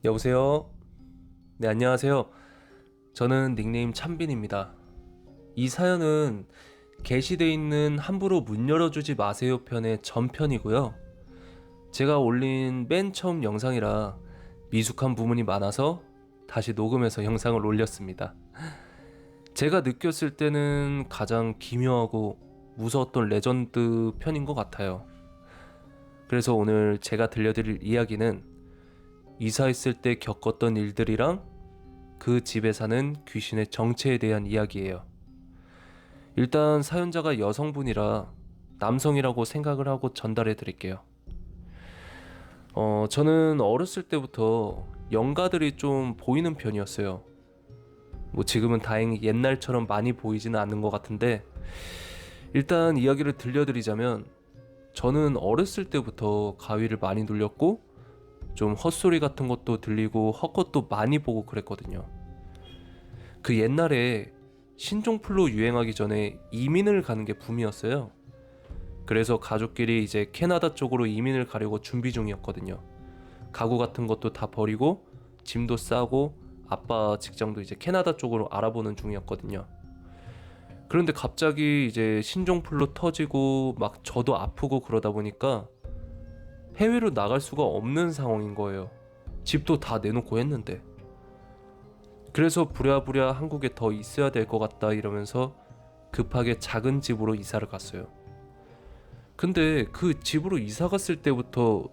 여보세요? 네, 안녕하세요. 저는 닉네임 참빈입니다. 이 사연은 게시돼 있는 함부로 문 열어주지 마세요 편의 전편이고요. 제가 올린 맨 처음 영상이라 미숙한 부분이 많아서 다시 녹음해서 영상을 올렸습니다. 제가 느꼈을 때는 가장 기묘하고 무서웠던 레전드 편인 것 같아요. 그래서 오늘 제가 들려드릴 이야기는 이사했을 때 겪었던 일들이랑 그 집에 사는 귀신의 정체에 대한 이야기예요. 일단 사연자가 여성분이라 남성이라고 생각을 하고 전달해 드릴게요. 저는 어렸을 때부터 영가들이 좀 보이는 편이었어요. 뭐 지금은 다행히 옛날처럼 많이 보이지는 않는 것 같은데, 일단 이야기를 들려드리자면 저는 어렸을 때부터 가위를 많이 눌렸고 좀 헛소리 같은 것도 들리고 헛것도 많이 보고 그랬거든요. 그 옛날에 신종플루 유행하기 전에 이민을 가는 게 붐이었어요. 그래서 가족끼리 이제 캐나다 쪽으로 이민을 가려고 준비 중이었거든요. 가구 같은 것도 다 버리고 짐도 싸고 아빠 직장도 이제 캐나다 쪽으로 알아보는 중이었거든요. 그런데 갑자기 이제 신종플루 터지고 막 저도 아프고 그러다 보니까 해외로 나갈 수가 없는 상황인 거예요. 집도 다 내놓고 했는데. 그래서 부랴부랴 한국에 더 있어야 될 것 같다 이러면서 급하게 작은 집으로 이사를 갔어요. 근데 그 집으로 이사 갔을 때부터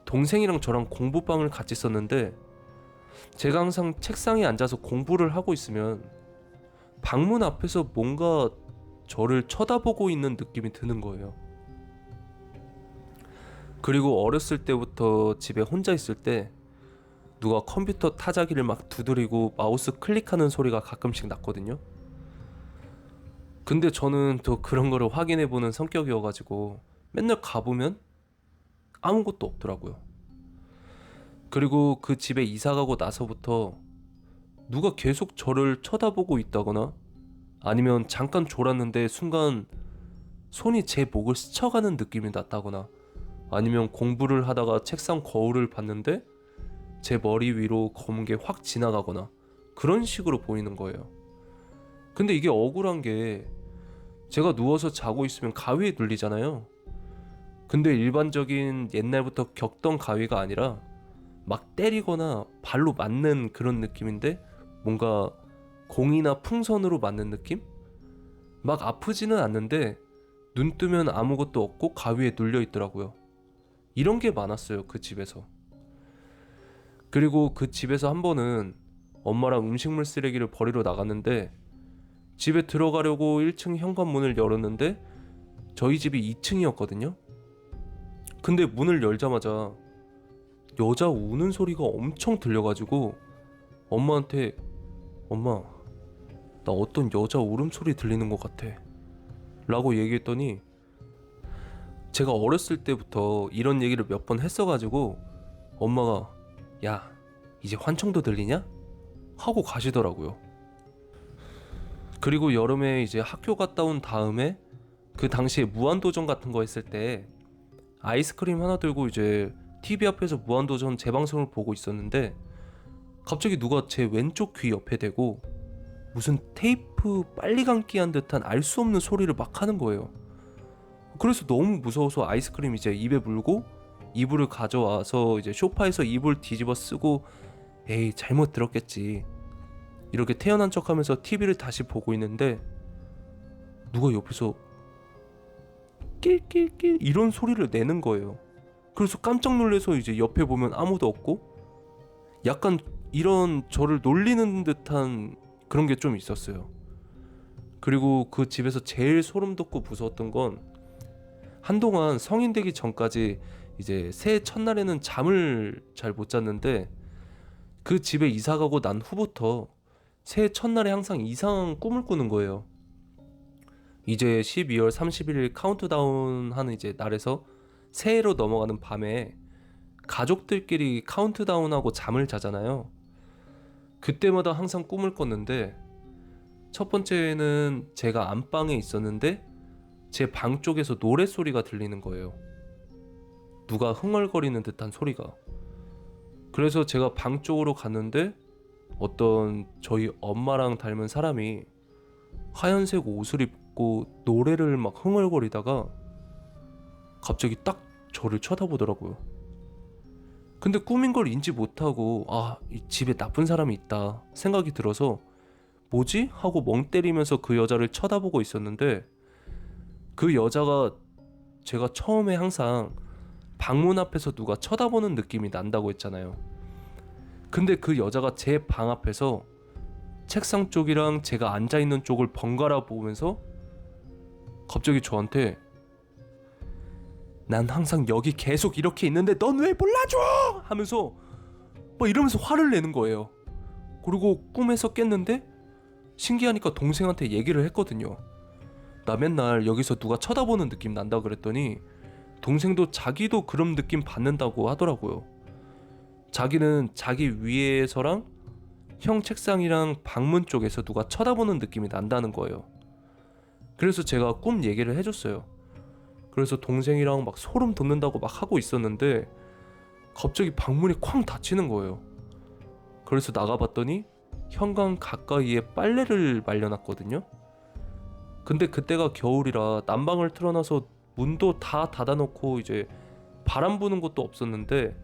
동생이랑 저랑 공부방을 같이 썼는데, 제가 항상 책상에 앉아서 공부를 하고 있으면 방문 앞에서 뭔가 저를 쳐다보고 있는 느낌이 드는 거예요. 그리고 어렸을 때부터 집에 혼자 있을 때 누가 컴퓨터 타자기를 막 두드리고 마우스 클릭하는 소리가 가끔씩 났거든요. 근데 저는 또 그런 거를 확인해보는 성격이어가지고 맨날 가보면 아무것도 없더라고요. 그리고 그 집에 이사가고 나서부터 누가 계속 저를 쳐다보고 있다거나 아니면 잠깐 졸았는데 순간 손이 제 목을 스쳐가는 느낌이 났다거나 아니면 공부를 하다가 책상 거울을 봤는데 제 머리 위로 검은 게 확 지나가거나 그런 식으로 보이는 거예요. 근데 이게 억울한 게 제가 누워서 자고 있으면 가위에 눌리잖아요. 근데 일반적인 옛날부터 겪던 가위가 아니라 막 때리거나 발로 맞는 그런 느낌인데 뭔가 공이나 풍선으로 맞는 느낌? 막 아프지는 않는데 눈 뜨면 아무것도 없고 가위에 눌려 있더라고요. 이런 게 많았어요, 그 집에서. 그리고 그 집에서 한 번은 엄마랑 음식물 쓰레기를 버리러 나갔는데 집에 들어가려고 1층 현관문을 열었는데 저희 집이 2층이었거든요. 근데 문을 열자마자 여자 우는 소리가 엄청 들려가지고 엄마한테 엄마, 나 어떤 여자 울음소리 들리는 것 같아 라고 얘기했더니, 제가 어렸을 때부터 이런 얘기를 몇 번 했어가지고 엄마가 야, 이제 환청도 들리냐? 하고 가시더라고요. 그리고 여름에 이제 학교 갔다 온 다음에 그 당시에 무한도전 같은 거 했을 때 아이스크림 하나 들고 이제 TV 앞에서 무한도전 재방송을 보고 있었는데 갑자기 누가 제 왼쪽 귀 옆에 대고 무슨 테이프 빨리 감기 한 듯한 알 수 없는 소리를 막 하는 거예요. 그래서 너무 무서워서 아이스크림 이제 입에 물고 이불을 가져와서 이제 소파에서 이불 뒤집어 쓰고 에이 잘못 들었겠지 이렇게 태어난 척하면서 TV를 다시 보고 있는데 누가 옆에서 낄낄낄 이런 소리를 내는 거예요. 그래서 깜짝 놀라서 이제 옆에 보면 아무도 없고 약간 이런 저를 놀리는 듯한 그런 게 좀 있었어요. 그리고 그 집에서 제일 소름 돋고 무서웠던 건 한동안 성인 되기 전까지 이제 새해 첫날에는 잠을 잘 못 잤는데 그 집에 이사 가고 난 후부터 새해 첫날에 항상 이상한 꿈을 꾸는 거예요. 이제 12월 31일 카운트다운 하는 이제 날에서 새해로 넘어가는 밤에 가족들끼리 카운트다운하고 잠을 자잖아요. 그때마다 항상 꿈을 꿨는데 첫 번째는 제가 안방에 있었는데 제 방 쪽에서 노랫소리가 들리는 거예요. 누가 흥얼거리는 듯한 소리가. 그래서 제가 방 쪽으로 갔는데 어떤 저희 엄마랑 닮은 사람이 하얀색 옷을 입고 노래를 막 흥얼거리다가 갑자기 딱 저를 쳐다보더라고요. 근데 꿈인 걸 인지 못하고 이 집에 나쁜 사람이 있다 생각이 들어서 뭐지? 하고 멍 때리면서 그 여자를 쳐다보고 있었는데, 그 여자가 제가 처음에 항상 방문 앞에서 누가 쳐다보는 느낌이 난다고 했잖아요. 근데 그 여자가 제 방 앞에서 책상 쪽이랑 제가 앉아있는 쪽을 번갈아 보면서 갑자기 저한테 난 항상 여기 계속 이렇게 있는데 넌 왜 몰라줘! 하면서 막 이러면서 화를 내는 거예요. 그리고 꿈에서 깼는데 신기하니까 동생한테 얘기를 했거든요. 나 맨날 여기서 누가 쳐다보는 느낌 난다 그랬더니 동생도 자기도 그런 느낌 받는다고 하더라고요. 자기는 자기 위에서랑 형 책상이랑 방문 쪽에서 누가 쳐다보는 느낌이 난다는 거예요. 그래서 제가 꿈 얘기를 해줬어요. 그래서 동생이랑 막 소름 돋는다고 막 하고 있었는데 갑자기 방문이 쾅 닫히는 거예요. 그래서 나가봤더니 현관 가까이에 빨래를 말려놨거든요. 근데 그때가 겨울이라 난방을 틀어놔서 문도 다 닫아놓고 이제 바람 부는 곳도 없었는데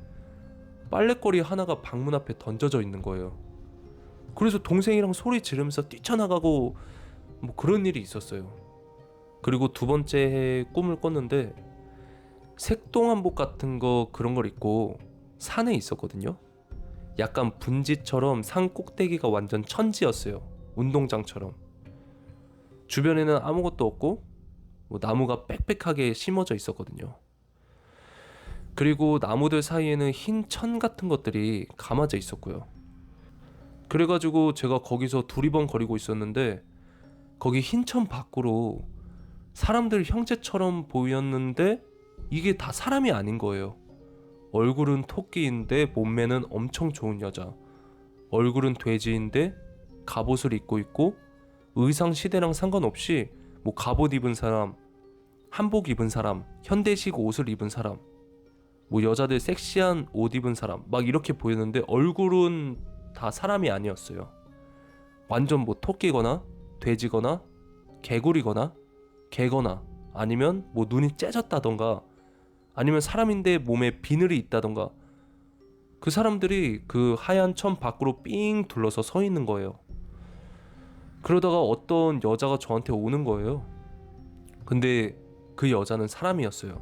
빨래거리 하나가 방문 앞에 던져져 있는 거예요. 그래서 동생이랑 소리 지르면서 뛰쳐나가고 뭐 그런 일이 있었어요. 그리고 두 번째 해에 꿈을 꿨는데 색동한복 같은 거 그런 걸 입고 산에 있었거든요. 약간 분지처럼 산 꼭대기가 완전 천지였어요. 운동장처럼. 주변에는 아무것도 없고 뭐 나무가 빽빽하게 심어져 있었거든요. 그리고 나무들 사이에는 흰 천 같은 것들이 감아져 있었고요. 그래가지고 제가 거기서 두리번거리고 있었는데 거기 흰 천 밖으로 사람들 형제처럼 보였는데 이게 다 사람이 아닌 거예요. 얼굴은 토끼인데 몸매는 엄청 좋은 여자, 얼굴은 돼지인데 갑옷을 입고 있고 의상 시대랑 상관없이 뭐 갑옷 입은 사람, 한복 입은 사람, 현대식 옷을 입은 사람, 뭐 여자들 섹시한 옷 입은 사람 막 이렇게 보였는데 얼굴은 다 사람이 아니었어요. 완전 뭐 토끼거나 돼지거나 개구리거나 개거나 아니면 뭐 눈이 째졌다던가 아니면 사람인데 몸에 비늘이 있다던가 그 사람들이 그 하얀 천 밖으로 삥 둘러서 서 있는 거예요. 그러다가 어떤 여자가 저한테 오는 거예요. 근데 그 여자는 사람이었어요.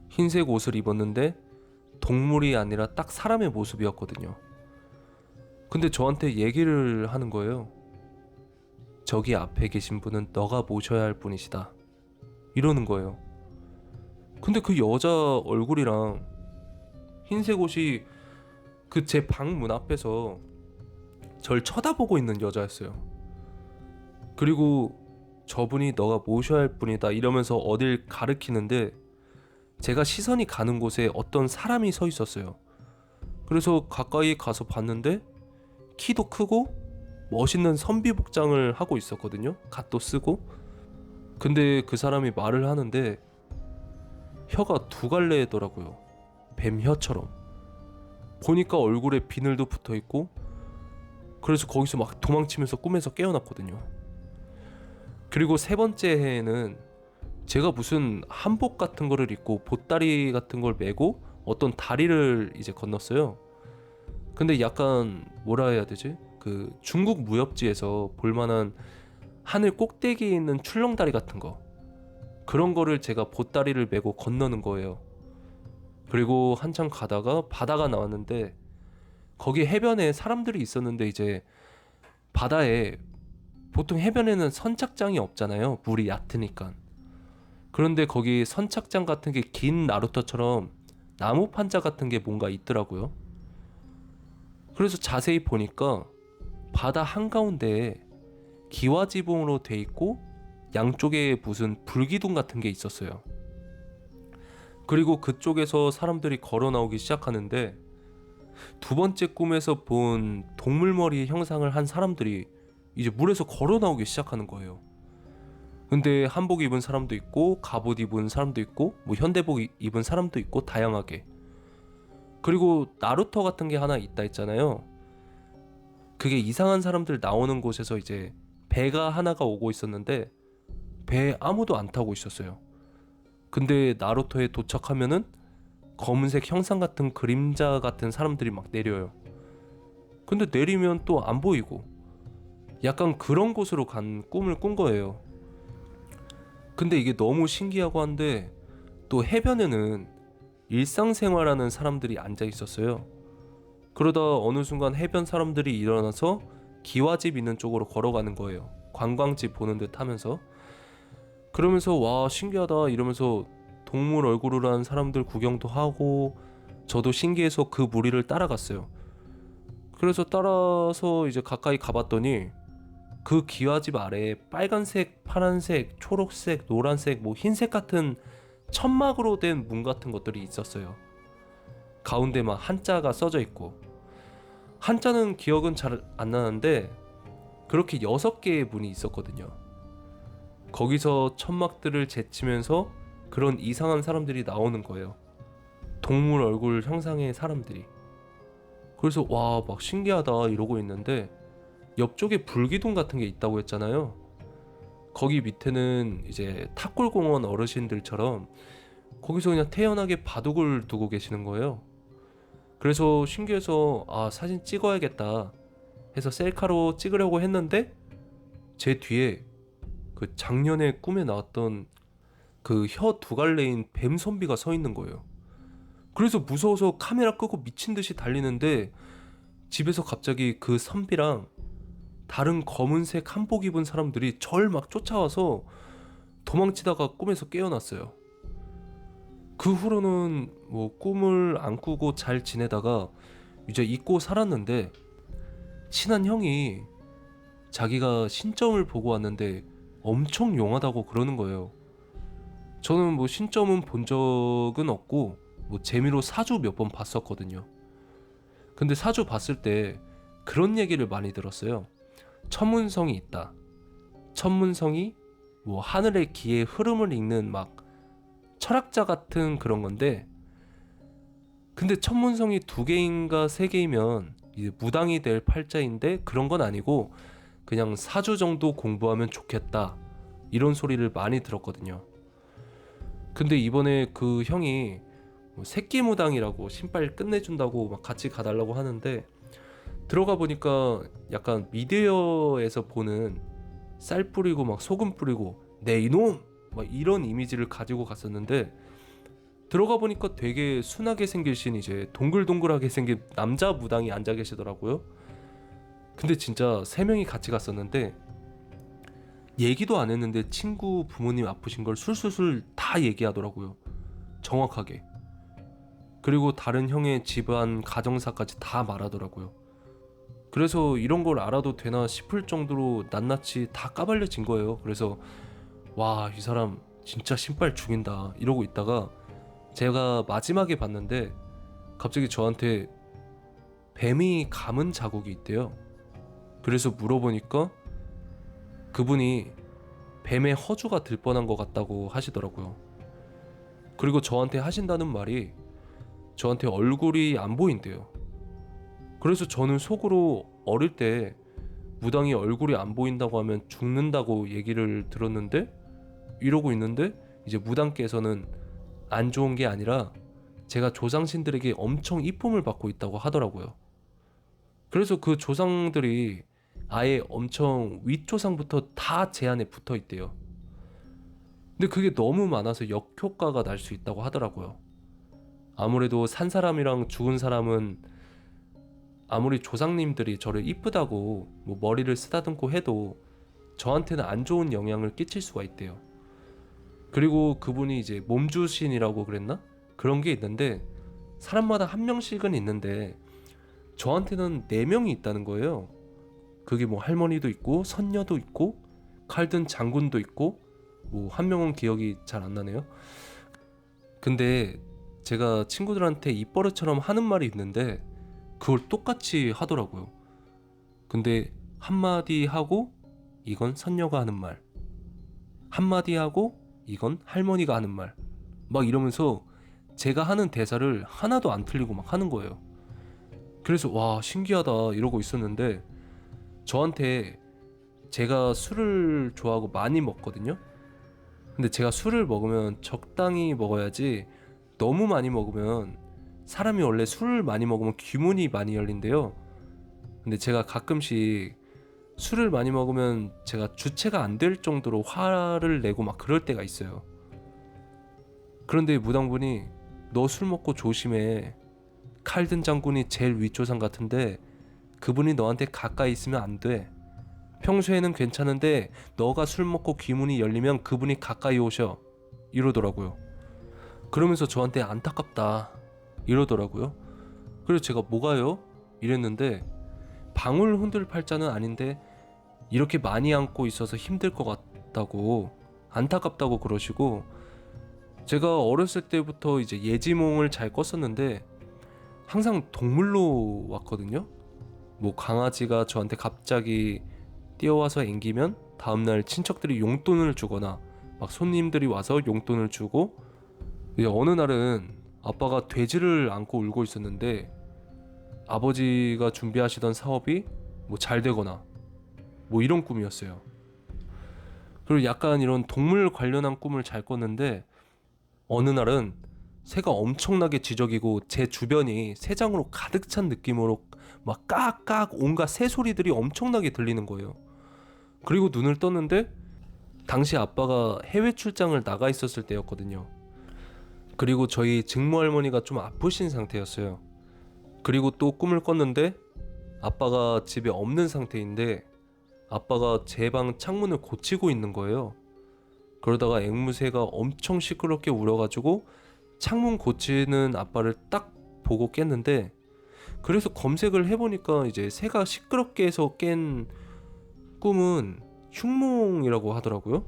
흰색 옷을 입었는데 동물이 아니라 딱 사람의 모습이었거든요. 근데 저한테 얘기를 하는 거예요. 저기 앞에 계신 분은 너가 모셔야 할 분이시다. 이러는 거예요. 근데 그 여자 얼굴이랑 흰색 옷이 그 제 방문 앞에서 절 쳐다보고 있는 여자였어요. 그리고 저분이 너가 모셔야 할 분이다 이러면서 어딜 가리키는데 제가 시선이 가는 곳에 어떤 사람이 서 있었어요. 그래서 가까이 가서 봤는데 키도 크고 멋있는 선비 복장을 하고 있었거든요. 갓도 쓰고. 근데 그 사람이 말을 하는데 혀가 두 갈래더라고요. 뱀 혀처럼. 보니까 얼굴에 비늘도 붙어있고 그래서 거기서 막 도망치면서 꿈에서 깨어났거든요. 그리고 세 번째 해에는 제가 무슨 한복 같은 거를 입고 보따리 같은 걸 메고 어떤 다리를 이제 건넜어요. 근데 약간 뭐라 해야 되지? 그 중국 무협지에서 볼만한 하늘 꼭대기에 있는 출렁다리 같은 거, 그런 거를 제가 보따리를 메고 건너는 거예요. 그리고 한참 가다가 바다가 나왔는데 거기 해변에 사람들이 있었는데 이제 바다에 보통 해변에는 선착장이 없잖아요. 물이 얕으니까. 그런데 거기 선착장 같은 게 긴 나루터처럼 나무 판자 같은 게 뭔가 있더라고요. 그래서 자세히 보니까 바다 한가운데에 기와지붕으로 돼 있고 양쪽에 무슨 불기둥 같은 게 있었어요. 그리고 그쪽에서 사람들이 걸어 나오기 시작하는데 두 번째 꿈에서 본 동물머리 형상을 한 사람들이 이제 물에서 걸어 나오기 시작하는 거예요. 근데 한복 입은 사람도 있고 갑옷 입은 사람도 있고 뭐 현대복 입은 사람도 있고 다양하게. 그리고 나루토 같은 게 하나 있다 했잖아요. 그게 이상한 사람들 나오는 곳에서 이제 배가 하나가 오고 있었는데 배에 아무도 안 타고 있었어요. 근데 나루토에 도착하면은 검은색 형상 같은 그림자 같은 사람들이 막 내려요. 근데 내리면 또 안 보이고 약간 그런 곳으로 간 꿈을 꾼 거예요. 근데 이게 너무 신기하고 한데 또 해변에는 일상생활하는 사람들이 앉아 있었어요. 그러다 어느 순간 해변 사람들이 일어나서 기와집 있는 쪽으로 걸어가는 거예요. 관광지 보는 듯 하면서. 그러면서 와 신기하다 이러면서 동물 얼굴을 한 사람들 구경도 하고 저도 신기해서 그 무리를 따라갔어요. 그래서 따라서 이제 가까이 가봤더니 그 기와집 아래에 빨간색, 파란색, 초록색, 노란색, 뭐 흰색 같은 천막으로 된 문 같은 것들이 있었어요. 가운데 막 한자가 써져 있고 한자는 기억은 잘 안 나는데 그렇게 6개의 문이 있었거든요. 거기서 천막들을 제치면서 그런 이상한 사람들이 나오는 거예요. 동물 얼굴 형상의 사람들이. 그래서 와 막 신기하다 이러고 있는데 옆쪽에 불기둥 같은 게 있다고 했잖아요. 거기 밑에는 이제 탑골공원 어르신들처럼 거기서 그냥 태연하게 바둑을 두고 계시는 거예요. 그래서 신기해서 아 사진 찍어야겠다 해서 셀카로 찍으려고 했는데 제 뒤에 그 작년에 꿈에 나왔던 그 혀 2갈래인 뱀 선비가 서 있는 거예요. 그래서 무서워서 카메라 끄고 미친 듯이 달리는데 집에서 갑자기 그 선비랑 다른 검은색 한복 입은 사람들이 절 막 쫓아와서 도망치다가 꿈에서 깨어났어요. 그 후로는 뭐 꿈을 안 꾸고 잘 지내다가 이제 잊고 살았는데 친한 형이 자기가 신점을 보고 왔는데 엄청 용하다고 그러는 거예요. 저는 뭐 신점은 본 적은 없고 뭐 재미로 사주 몇 번 봤었거든요. 근데 사주 봤을 때 그런 얘기를 많이 들었어요. 천문성이 있다. 천문성이 뭐 하늘의 기의 흐름을 읽는 막 철학자 같은 그런 건데 근데 천문성이 2개인가 3개이면 이제 무당이 될 팔자인데 그런 건 아니고 그냥 사주 정도 공부하면 좋겠다 이런 소리를 많이 들었거든요. 근데 이번에 그 형이 뭐 새끼무당이라고 신발 끝내준다고 막 같이 가달라고 하는데 들어가 보니까 약간 미디어에서 보는 쌀 뿌리고 막 소금 뿌리고 내 이놈 막 이런 이미지를 가지고 갔었는데 들어가 보니까 되게 순하게 생기신 이제 동글동글하게 생긴 남자 무당이 앉아 계시더라고요. 근데 진짜 3명이 같이 갔었는데 얘기도 안 했는데 친구 부모님 아프신 걸 술술술 다 얘기하더라고요. 정확하게. 그리고 다른 형의 집안 가정사까지 다 말하더라고요. 그래서 이런 걸 알아도 되나 싶을 정도로 낱낱이 다 까발려진 거예요. 그래서 와, 이 사람 진짜 신발 죽인다 이러고 있다가 제가 마지막에 봤는데 갑자기 저한테 뱀이 감은 자국이 있대요. 그래서 물어보니까 그분이 뱀의 허주가 들 뻔한 것 같다고 하시더라고요. 그리고 저한테 하신다는 말이 저한테 얼굴이 안 보인대요. 그래서 저는 속으로 어릴 때 무당이 얼굴이 안 보인다고 하면 죽는다고 얘기를 들었는데 이러고 있는데 이제 무당께서는 안 좋은 게 아니라 제가 조상신들에게 엄청 이쁨을 받고 있다고 하더라고요. 그래서 그 조상들이 아예 엄청 윗조상부터 다 제 안에 붙어 있대요. 근데 그게 너무 많아서 역효과가 날 수 있다고 하더라고요. 아무래도 산 사람이랑 죽은 사람은 아무리 조상님들이 저를 이쁘다고 뭐 머리를 쓰다듬고 해도 저한테는 안 좋은 영향을 끼칠 수가 있대요. 그리고 그분이 이제 몸주신이라고 그랬나? 그런 게 있는데 사람마다 한 명씩은 있는데 저한테는 4명이 있다는 거예요. 그게 뭐 할머니도 있고 선녀도 있고 칼든 장군도 있고 뭐 한 명은 기억이 잘 안 나네요. 근데 제가 친구들한테 입버릇처럼 하는 말이 있는데 그걸 똑같이 하더라고요. 근데 한마디 하고 이건 선녀가 하는 말, 한마디 하고 이건 할머니가 하는 말, 막 이러면서 제가 하는 대사를 하나도 안 틀리고 막 하는 거예요. 그래서 와 신기하다 이러고 있었는데 저한테 제가 술을 좋아하고 많이 먹거든요. 근데 제가 술을 먹으면 적당히 먹어야지 너무 많이 먹으면 사람이 원래 술을 많이 먹으면 귀문이 많이 열린대요. 근데 제가 가끔씩 술을 많이 먹으면 제가 주체가 안 될 정도로 화를 내고 막 그럴 때가 있어요. 그런데 무당분이 너 술 먹고 조심해. 칼든 장군이 제일 윗조상 같은데 그분이 너한테 가까이 있으면 안 돼. 평소에는 괜찮은데 너가 술 먹고 귀문이 열리면 그분이 가까이 오셔. 이러더라고요. 그러면서 저한테 안타깝다 이러더라고요. 그래서 제가 뭐가요? 이랬는데 방울 흔들 팔자는 아닌데 이렇게 많이 안고 있어서 힘들 것 같다고 안타깝다고 그러시고 제가 어렸을 때부터 이제 예지몽을 잘 꿨었는데 항상 동물로 왔거든요. 뭐 강아지가 저한테 갑자기 뛰어와서 앵기면 다음날 친척들이 용돈을 주거나 막 손님들이 와서 용돈을 주고 이제 어느 날은 아빠가 돼지를 안고 울고 있었는데 아버지가 준비하시던 사업이 뭐 잘 되거나 뭐 이런 꿈이었어요. 그리고 약간 이런 동물 관련한 꿈을 잘 꿨는데 어느 날은 새가 엄청나게 지저귀고 제 주변이 새장으로 가득 찬 느낌으로 막 깍깍 온갖 새 소리들이 엄청나게 들리는 거예요. 그리고 눈을 떴는데 당시 아빠가 해외 출장을 나가 있었을 때였거든요. 그리고 저희 증모할머니가 좀 아프신 상태였어요. 그리고 또 꿈을 꿨는데 아빠가 집에 없는 상태인데 아빠가 제 방 창문을 고치고 있는 거예요. 그러다가 앵무새가 엄청 시끄럽게 울어가지고 창문 고치는 아빠를 딱 보고 깼는데 그래서 검색을 해보니까 이제 새가 시끄럽게 해서 깬 꿈은 흉몽이라고 하더라고요.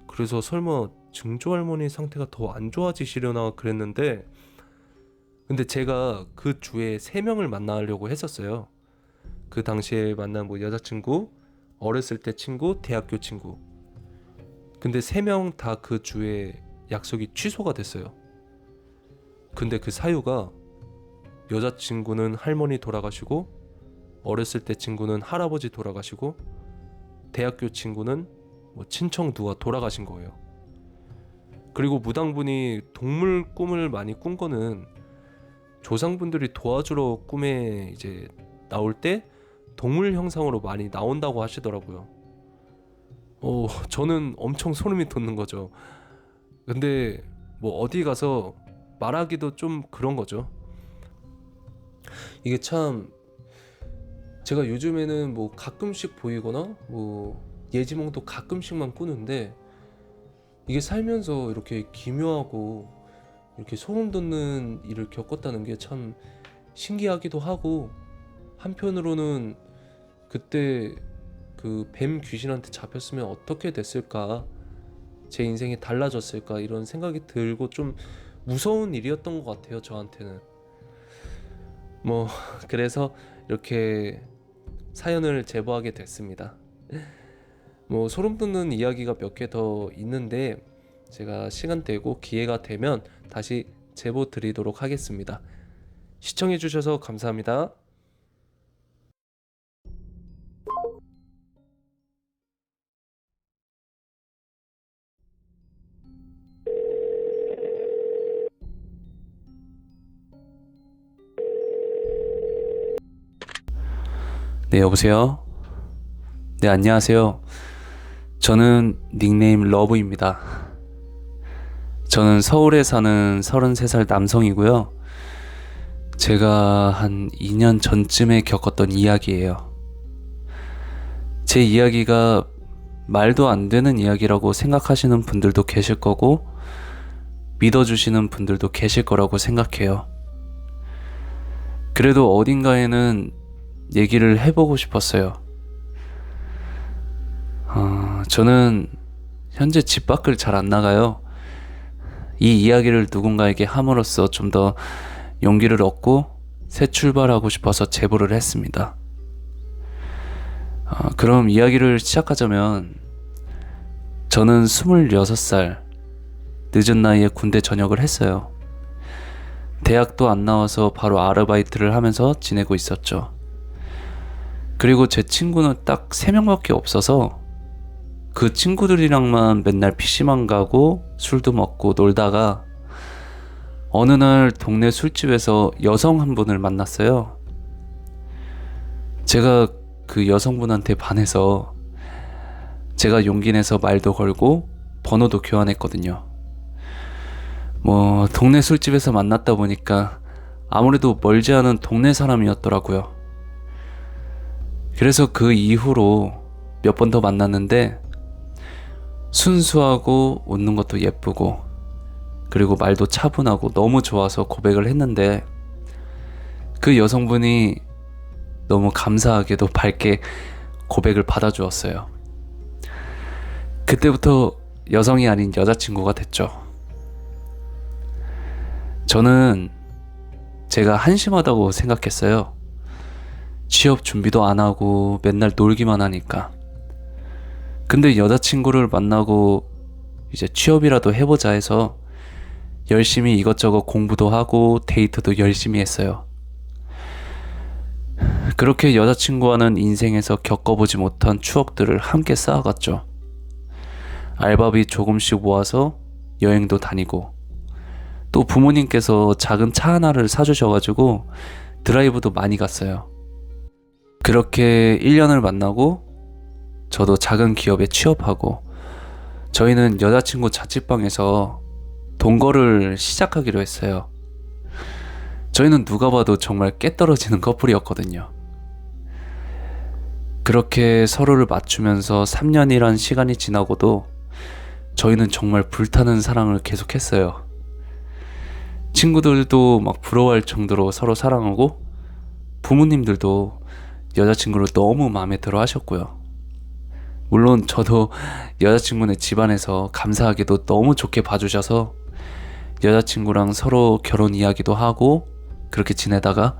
그래서 설마 증조할머니 상태가 더 안 좋아지시려나 그랬는데 근데 제가 그 주에 3명을 만나려고 했었어요. 그 당시에 만난 뭐 여자친구, 어렸을 때 친구, 대학교 친구. 근데 3명 다 그 주에 약속이 취소가 됐어요. 근데 그 사유가 여자친구는 할머니 돌아가시고 어렸을 때 친구는 할아버지 돌아가시고 대학교 친구는 뭐 친척 누가 돌아가신 거예요. 그리고 무당분이 동물 꿈을 많이 꾼 거는 조상분들이 도와주러 꿈에 이제 나올 때 동물 형상으로 많이 나온다고 하시더라고요. 저는 엄청 소름이 돋는 거죠. 근데 뭐 어디 가서 말하기도 좀 그런 거죠. 이게 참 제가 요즘에는 뭐 가끔씩 보이거나 뭐 예지몽도 가끔씩만 꾸는데 이게 살면서 이렇게 기묘하고 이렇게 소름 돋는 일을 겪었다는 게 참 신기하기도 하고 한편으로는 그때 그 뱀 귀신한테 잡혔으면 어떻게 됐을까, 제 인생이 달라졌을까 이런 생각이 들고 좀 무서운 일이었던 것 같아요 저한테는. 뭐 그래서 이렇게 사연을 제보하게 됐습니다. 뭐 소름 돋는 이야기가 몇 개 더 있는데 제가 시간 되고 기회가 되면 다시 제보 드리도록 하겠습니다. 시청해 주셔서 감사합니다. 네, 여보세요? 네, 안녕하세요. 저는 닉네임 러브입니다. 저는 서울에 사는 33살 남성이고요. 제가 한 2년 전쯤에 겪었던 이야기예요. 제 이야기가 말도 안 되는 이야기라고 생각하시는 분들도 계실 거고 믿어주시는 분들도 계실 거라고 생각해요. 그래도 어딘가에는 얘기를 해보고 싶었어요. 저는 현재 집 밖을 잘 안 나가요. 이 이야기를 누군가에게 함으로써 좀 더 용기를 얻고 새 출발하고 싶어서 제보를 했습니다. 그럼 이야기를 시작하자면 저는 26살 늦은 나이에 군대 전역을 했어요. 대학도 안 나와서 바로 아르바이트를 하면서 지내고 있었죠. 그리고 제 친구는 딱 3명밖에 없어서 그 친구들이랑만 맨날 PC방 가고 술도 먹고 놀다가 어느 날 동네 술집에서 여성 한 분을 만났어요. 제가 그 여성분한테 반해서 제가 용기 내서 말도 걸고 번호도 교환했거든요. 동네 술집에서 만났다 보니까 아무래도 멀지 않은 동네 사람이었더라고요. 그래서 그 이후로 몇 번 더 만났는데 순수하고 웃는 것도 예쁘고 그리고 말도 차분하고 너무 좋아서 고백을 했는데 그 여성분이 너무 감사하게도 밝게 고백을 받아주었어요. 그때부터 여성이 아닌 여자친구가 됐죠. 저는 제가 한심하다고 생각했어요. 취업 준비도 안 하고 맨날 놀기만 하니까. 근데 여자친구를 만나고 이제 취업이라도 해보자 해서 열심히 이것저것 공부도 하고 데이트도 열심히 했어요. 그렇게 여자친구와는 인생에서 겪어보지 못한 추억들을 함께 쌓아갔죠. 알바비 조금씩 모아서 여행도 다니고 또 부모님께서 작은 차 하나를 사주셔가지고 드라이브도 많이 갔어요. 그렇게 1년을 만나고 저도 작은 기업에 취업하고 저희는 여자친구 자취방에서 동거를 시작하기로 했어요. 저희는 누가 봐도 정말 깨떨어지는 커플이었거든요. 그렇게 서로를 맞추면서 3년이란 시간이 지나고도 저희는 정말 불타는 사랑을 계속했어요. 친구들도 막 부러워할 정도로 서로 사랑하고 부모님들도 여자친구를 너무 마음에 들어 하셨고요. 물론 저도 여자친구네 집안에서 감사하게도 너무 좋게 봐주셔서 여자친구랑 서로 결혼 이야기도 하고 그렇게 지내다가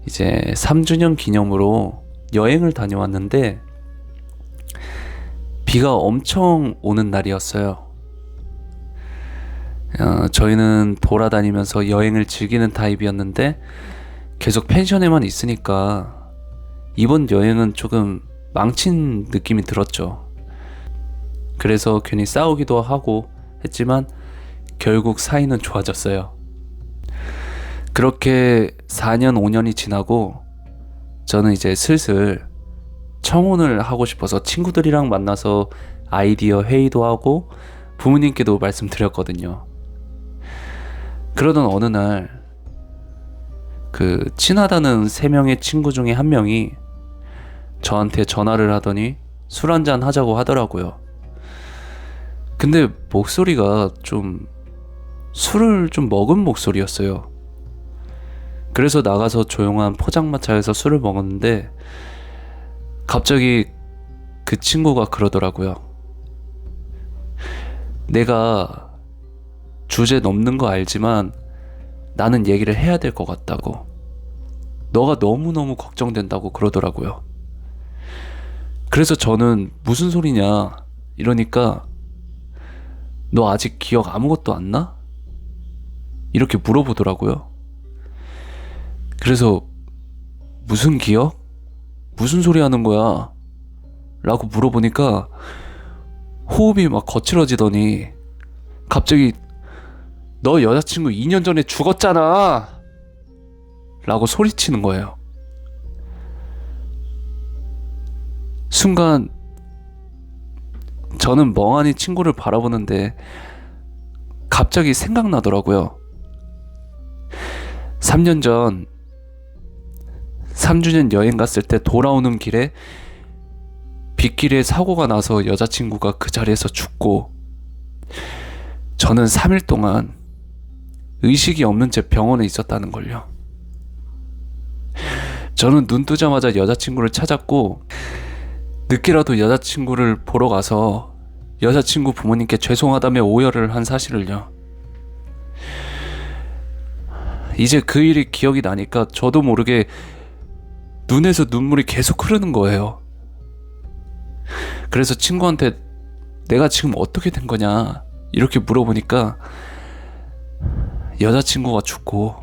이제 3주년 기념으로 여행을 다녀왔는데 비가 엄청 오는 날이었어요. 저희는 돌아다니면서 여행을 즐기는 타입이었는데 계속 펜션에만 있으니까 이번 여행은 조금 망친 느낌이 들었죠. 그래서 괜히 싸우기도 하고 했지만 결국 사이는 좋아졌어요. 그렇게 4년 5년이 지나고 저는 이제 슬슬 청혼을 하고 싶어서 친구들이랑 만나서 아이디어 회의도 하고 부모님께도 말씀드렸거든요. 그러던 어느 날 그 친하다는 3명의 친구 중에 한 명이 저한테 전화를 하더니 술 한잔 하자고 하더라고요. 근데 목소리가 좀 술을 좀 먹은 목소리였어요. 그래서 나가서 조용한 포장마차에서 술을 먹었는데 갑자기 그 친구가 그러더라고요. 내가 주제 넘는 거 알지만 나는 얘기를 해야 될 것 같다고. 너가 너무너무 걱정된다고 그러더라고요. 그래서 저는 무슨 소리냐 이러니까 너 아직 기억 아무것도 안 나? 이렇게 물어보더라고요. 그래서 무슨 기억? 무슨 소리 하는 거야? 라고 물어보니까 호흡이 막 거칠어지더니 갑자기 너 여자친구 2년 전에 죽었잖아! 라고 소리치는 거예요. 순간 저는 멍하니 친구를 바라보는데 갑자기 생각나더라고요. 3년 전 3주년 여행 갔을 때 돌아오는 길에 빗길에 사고가 나서 여자친구가 그 자리에서 죽고 저는 3일 동안 의식이 없는 채 병원에 있었다는 걸요. 저는 눈 뜨자마자 여자친구를 찾았고 늦게라도 여자친구를 보러 가서 여자친구 부모님께 죄송하다며 오열을 한 사실을요. 이제 그 일이 기억이 나니까 저도 모르게 눈에서 눈물이 계속 흐르는 거예요. 그래서 친구한테 내가 지금 어떻게 된 거냐 이렇게 물어보니까 여자친구가 죽고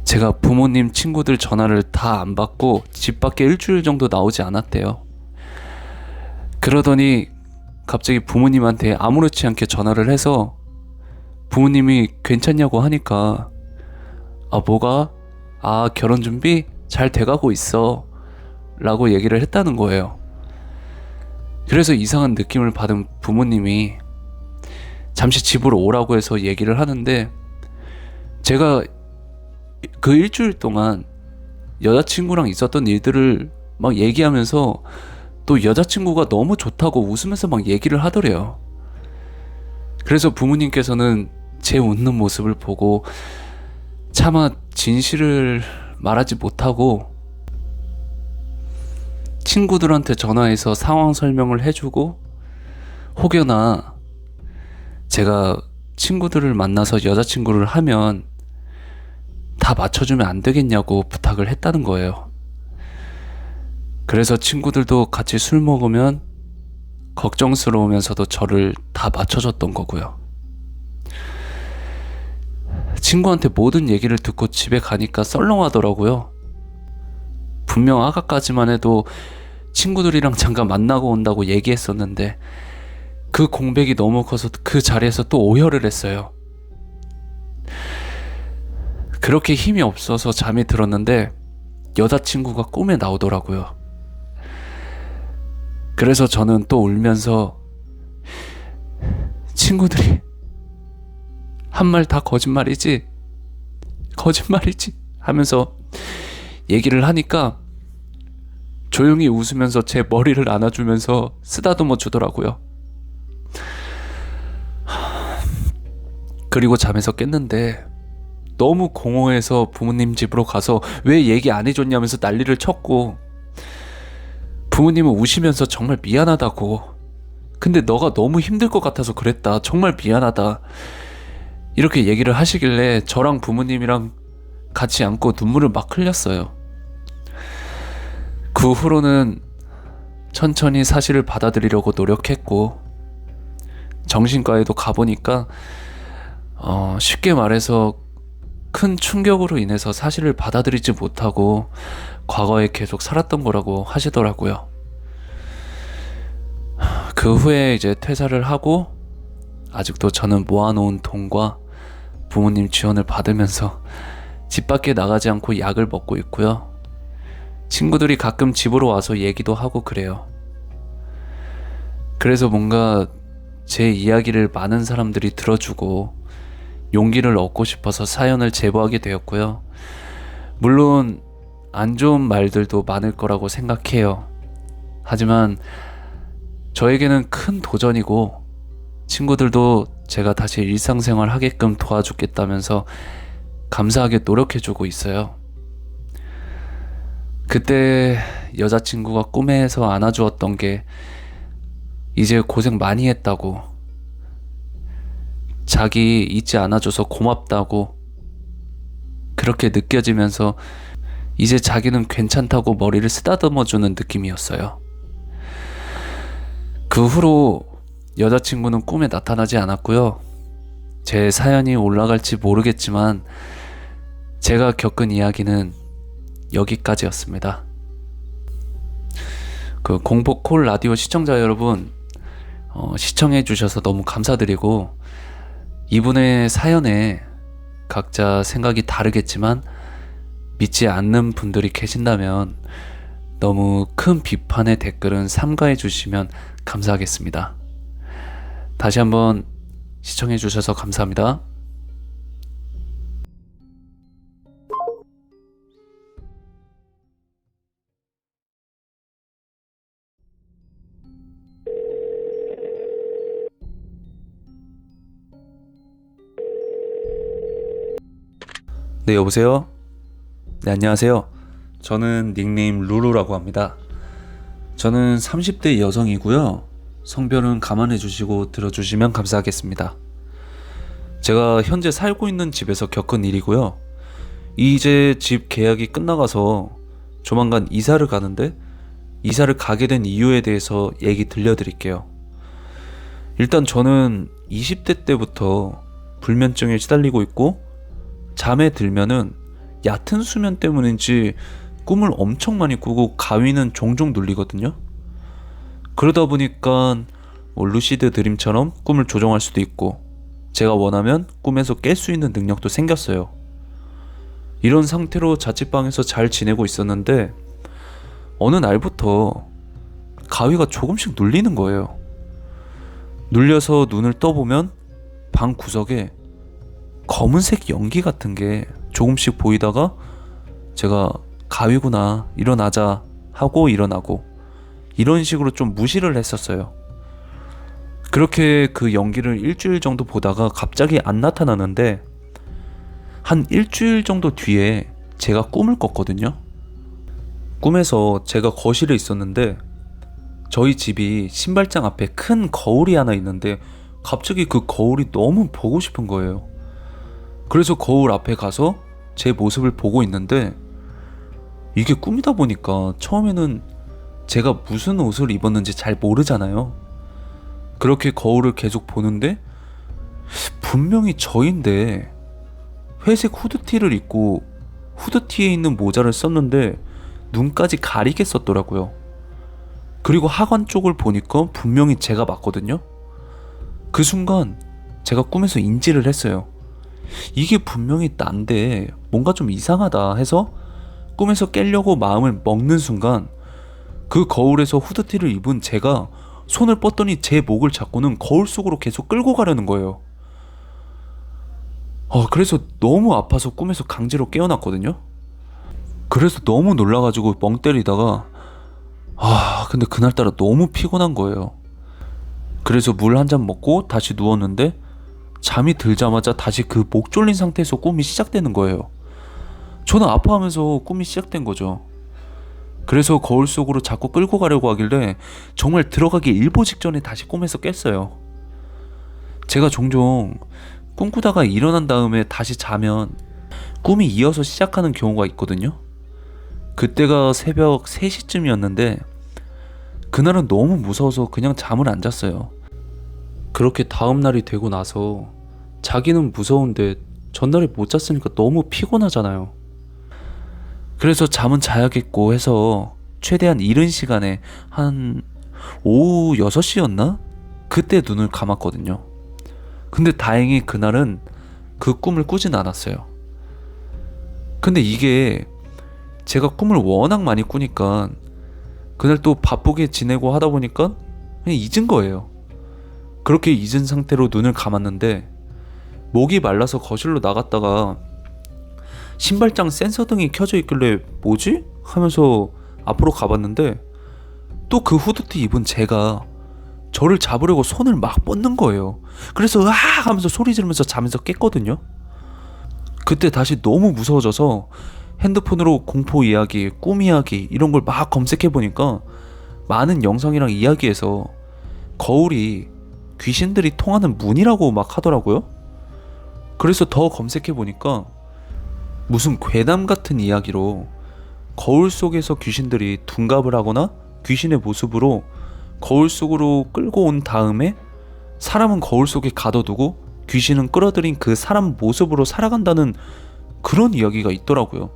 제가 부모님 친구들 전화를 다 안 받고 집 밖에 일주일 정도 나오지 않았대요. 그러더니 갑자기 부모님한테 아무렇지 않게 전화를 해서 부모님이 괜찮냐고 하니까 뭐가? 결혼 준비 잘 돼가고 있어 라고 얘기를 했다는 거예요. 그래서 이상한 느낌을 받은 부모님이 잠시 집으로 오라고 해서 얘기를 하는데 제가 그 일주일 동안 여자친구랑 있었던 일들을 막 얘기하면서 또 여자친구가 너무 좋다고 웃으면서 막 얘기를 하더래요. 그래서 부모님께서는 제 웃는 모습을 보고 차마 진실을 말하지 못하고 친구들한테 전화해서 상황 설명을 해주고 혹여나 제가 친구들을 만나서 여자친구를 하면 다 맞춰주면 안 되겠냐고 부탁을 했다는 거예요. 그래서 친구들도 같이 술 먹으면 걱정스러우면서도 저를 다 맞춰줬던 거고요. 친구한테 모든 얘기를 듣고 집에 가니까 썰렁하더라고요. 분명 아까까지만 해도 친구들이랑 잠깐 만나고 온다고 얘기했었는데 그 공백이 너무 커서 그 자리에서 또 오열을 했어요. 그렇게 힘이 없어서 잠이 들었는데 여자친구가 꿈에 나오더라고요. 그래서 저는 또 울면서 친구들이 한 말 다 거짓말이지 하면서 얘기를 하니까 조용히 웃으면서 제 머리를 안아주면서 쓰다듬어 주더라고요. 그리고 잠에서 깼는데 너무 공허해서 부모님 집으로 가서 왜 얘기 안 해줬냐면서 난리를 쳤고 부모님은 우시면서 정말 미안하다고, 근데 너가 너무 힘들 것 같아서 그랬다, 정말 미안하다 이렇게 얘기를 하시길래 저랑 부모님이랑 같이 안고 눈물을 막 흘렸어요. 그 후로는 천천히 사실을 받아들이려고 노력했고 정신과에도 가보니까 쉽게 말해서 큰 충격으로 인해서 사실을 받아들이지 못하고 과거에 계속 살았던 거라고 하시더라고요. 그 후에 이제 퇴사를 하고 아직도 저는 모아놓은 돈과 부모님 지원을 받으면서 집 밖에 나가지 않고 약을 먹고 있고요. 친구들이 가끔 집으로 와서 얘기도 하고 그래요. 그래서 뭔가 제 이야기를 많은 사람들이 들어주고 용기를 얻고 싶어서 사연을 제보하게 되었고요. 물론 안 좋은 말들도 많을 거라고 생각해요. 하지만 저에게는 큰 도전이고 친구들도 제가 다시 일상생활 하게끔 도와주겠다면서 감사하게 노력해주고 있어요. 그때 여자친구가 꿈에서 안아주었던 게 이제 고생 많이 했다고, 자기 잊지 않아줘서 고맙다고 그렇게 느껴지면서 이제 자기는 괜찮다고 머리를 쓰다듬어주는 느낌이었어요. 그 후로 여자친구는 꿈에 나타나지 않았고요. 제 사연이 올라갈지 모르겠지만 제가 겪은 이야기는 여기까지였습니다. 그 공포콜 라디오 시청자 여러분, 시청해 주셔서 너무 감사드리고 이분의 사연에 각자 생각이 다르겠지만 믿지 않는 분들이 계신다면 너무 큰 비판의 댓글은 삼가해 주시면 감사하겠습니다. 다시 한번 시청해 주셔서 감사합니다. 네, 여보세요? 네, 안녕하세요. 저는 닉네임 루루라고 합니다. 저는 30대 여성이고요. 성별은 감안해 주시고 들어주시면 감사하겠습니다. 제가 현재 살고 있는 집에서 겪은 일이고요. 이제 집 계약이 끝나가서 조만간 이사를 가는데 이사를 가게 된 이유에 대해서 얘기 들려드릴게요. 일단 저는 20대 때부터 불면증에 시달리고 있고 잠에 들면은 얕은 수면 때문인지 꿈을 엄청 많이 꾸고 가위는 종종 눌리거든요. 그러다 보니까 뭐 루시드 드림처럼 꿈을 조정할 수도 있고 제가 원하면 꿈에서 깰 수 있는 능력도 생겼어요. 이런 상태로 자취방에서 잘 지내고 있었는데 어느 날부터 가위가 조금씩 눌리는 거예요. 눌려서 눈을 떠보면 방 구석에 검은색 연기 같은 게 조금씩 보이다가 제가 가위구나 일어나자 하고 일어나고 이런 식으로 좀 무시를 했었어요. 그렇게 그 연기를 일주일 정도 보다가 갑자기 안 나타나는데 한 일주일 정도 뒤에 제가 꿈을 꿨거든요. 꿈에서 제가 거실에 있었는데 저희 집이 신발장 앞에 큰 거울이 하나 있는데 갑자기 그 거울이 너무 보고 싶은 거예요. 그래서 거울 앞에 가서 제 모습을 보고 있는데 이게 꿈이다 보니까 처음에는 제가 무슨 옷을 입었는지 잘 모르잖아요. 그렇게 거울을 계속 보는데 분명히 저인데 회색 후드티를 입고 후드티에 있는 모자를 썼는데 눈까지 가리게 썼더라고요. 그리고 하관 쪽을 보니까 분명히 제가 맞거든요. 그 순간 제가 꿈에서 인지를 했어요. 이게 분명히 난데 뭔가 좀 이상하다 해서 꿈에서 깨려고 마음을 먹는 순간 그 거울에서 후드티를 입은 제가 손을 뻗더니 제 목을 잡고는 거울 속으로 계속 끌고 가려는 거예요. 그래서 너무 아파서 꿈에서 강제로 깨어났거든요. 그래서 너무 놀라가지고 멍 때리다가 근데 그날따라 너무 피곤한 거예요. 그래서 물 한 잔 먹고 다시 누웠는데 잠이 들자마자 다시 그 목 졸린 상태에서 꿈이 시작되는 거예요. 저는 아파하면서 꿈이 시작된 거죠. 그래서 거울 속으로 자꾸 끌고 가려고 하길래 정말 들어가기 일보 직전에 다시 꿈에서 깼어요. 제가 종종 꿈꾸다가 일어난 다음에 다시 자면 꿈이 이어서 시작하는 경우가 있거든요. 그때가 새벽 3시쯤이었는데 그날은 너무 무서워서 그냥 잠을 안 잤어요. 그렇게 다음 날이 되고 나서 자기는 무서운데 전날에 못 잤으니까 너무 피곤하잖아요. 그래서 잠은 자야겠고 해서 최대한 이른 시간에 한 오후 6시였나? 그때 눈을 감았거든요. 근데 다행히 그날은 그 꿈을 꾸진 않았어요. 근데 이게 제가 꿈을 워낙 많이 꾸니까 그날 또 바쁘게 지내고 하다 보니까 그냥 잊은 거예요. 그렇게 잊은 상태로 눈을 감았는데 목이 말라서 거실로 나갔다가 신발장 센서등이 켜져 있길래 뭐지? 하면서 앞으로 가봤는데 또 그 후드티 입은 제가 저를 잡으려고 손을 막 뻗는 거예요. 그래서 하면서 소리 지르면서 잠에서 깼거든요. 그때 다시 너무 무서워져서 핸드폰으로 공포 이야기, 꿈 이야기 이런 걸 막 검색해보니까 많은 영상이랑 이야기에서 거울이 귀신들이 통하는 문이라고 막 하더라고요. 그래서 더 검색해보니까 무슨 괴담 같은 이야기로 거울 속에서 귀신들이 둔갑을 하거나 귀신의 모습으로 거울 속으로 끌고 온 다음에 사람은 거울 속에 가둬두고 귀신은 끌어들인 그 사람 모습으로 살아간다는 그런 이야기가 있더라고요.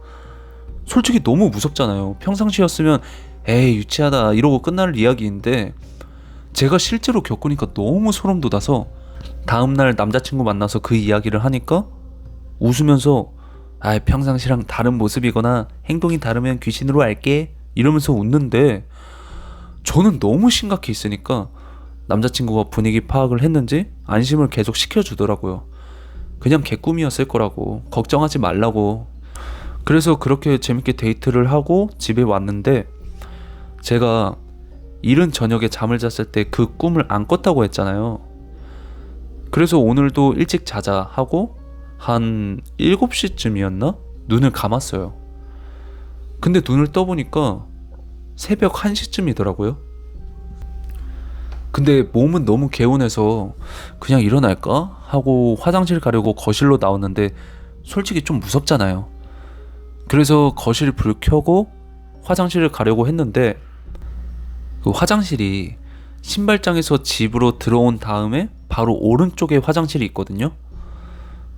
솔직히 너무 무섭잖아요. 평상시였으면 에이 유치하다 이러고 끝날 이야기인데 제가 실제로 겪으니까 너무 소름 돋아서 다음날 남자친구 만나서 그 이야기를 하니까 웃으면서 평상시랑 다른 모습이거나 행동이 다르면 귀신으로 알게 이러면서 웃는데 저는 너무 심각해 있으니까 남자친구가 분위기 파악을 했는지 안심을 계속 시켜주더라고요. 그냥 개꿈이었을 거라고 걱정하지 말라고. 그래서 그렇게 재밌게 데이트를 하고 집에 왔는데 제가 이른 저녁에 잠을 잤을 때 그 꿈을 안 꿨다고 했잖아요. 그래서 오늘도 일찍 자자 하고 한 7시쯤이었나? 눈을 감았어요. 근데 눈을 떠보니까 새벽 1시쯤이더라고요. 근데 몸은 너무 개운해서 그냥 일어날까? 하고 화장실 가려고 거실로 나왔는데 솔직히 좀 무섭잖아요. 그래서 거실 불 켜고 화장실을 가려고 했는데 그 화장실이 신발장에서 집으로 들어온 다음에 바로 오른쪽에 화장실이 있거든요.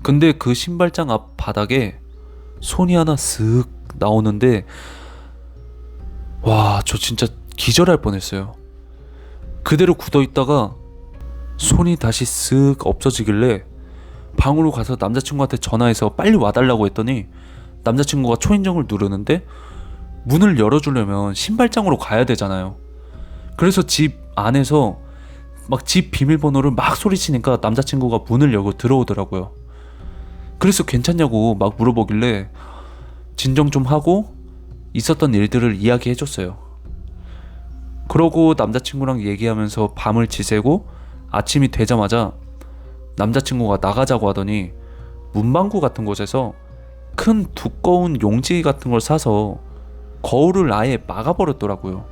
근데 그 신발장 앞 바닥에 손이 하나 쓱 나오는데 와, 저 진짜 기절할 뻔했어요. 그대로 굳어 있다가 손이 다시 쓱 없어지길래 방으로 가서 남자친구한테 전화해서 빨리 와달라고 했더니 남자친구가 초인종을 누르는데 문을 열어주려면 신발장으로 가야 되잖아요. 그래서 집 안에서 막 집 비밀번호를 막 소리치니까 남자친구가 문을 열고 들어오더라고요. 그래서 괜찮냐고 막 물어보길래 진정 좀 하고 있었던 일들을 이야기해줬어요. 그러고 남자친구랑 얘기하면서 밤을 지새고 아침이 되자마자 남자친구가 나가자고 하더니 문방구 같은 곳에서 큰 두꺼운 용지 같은 걸 사서 거울을 아예 막아버렸더라고요.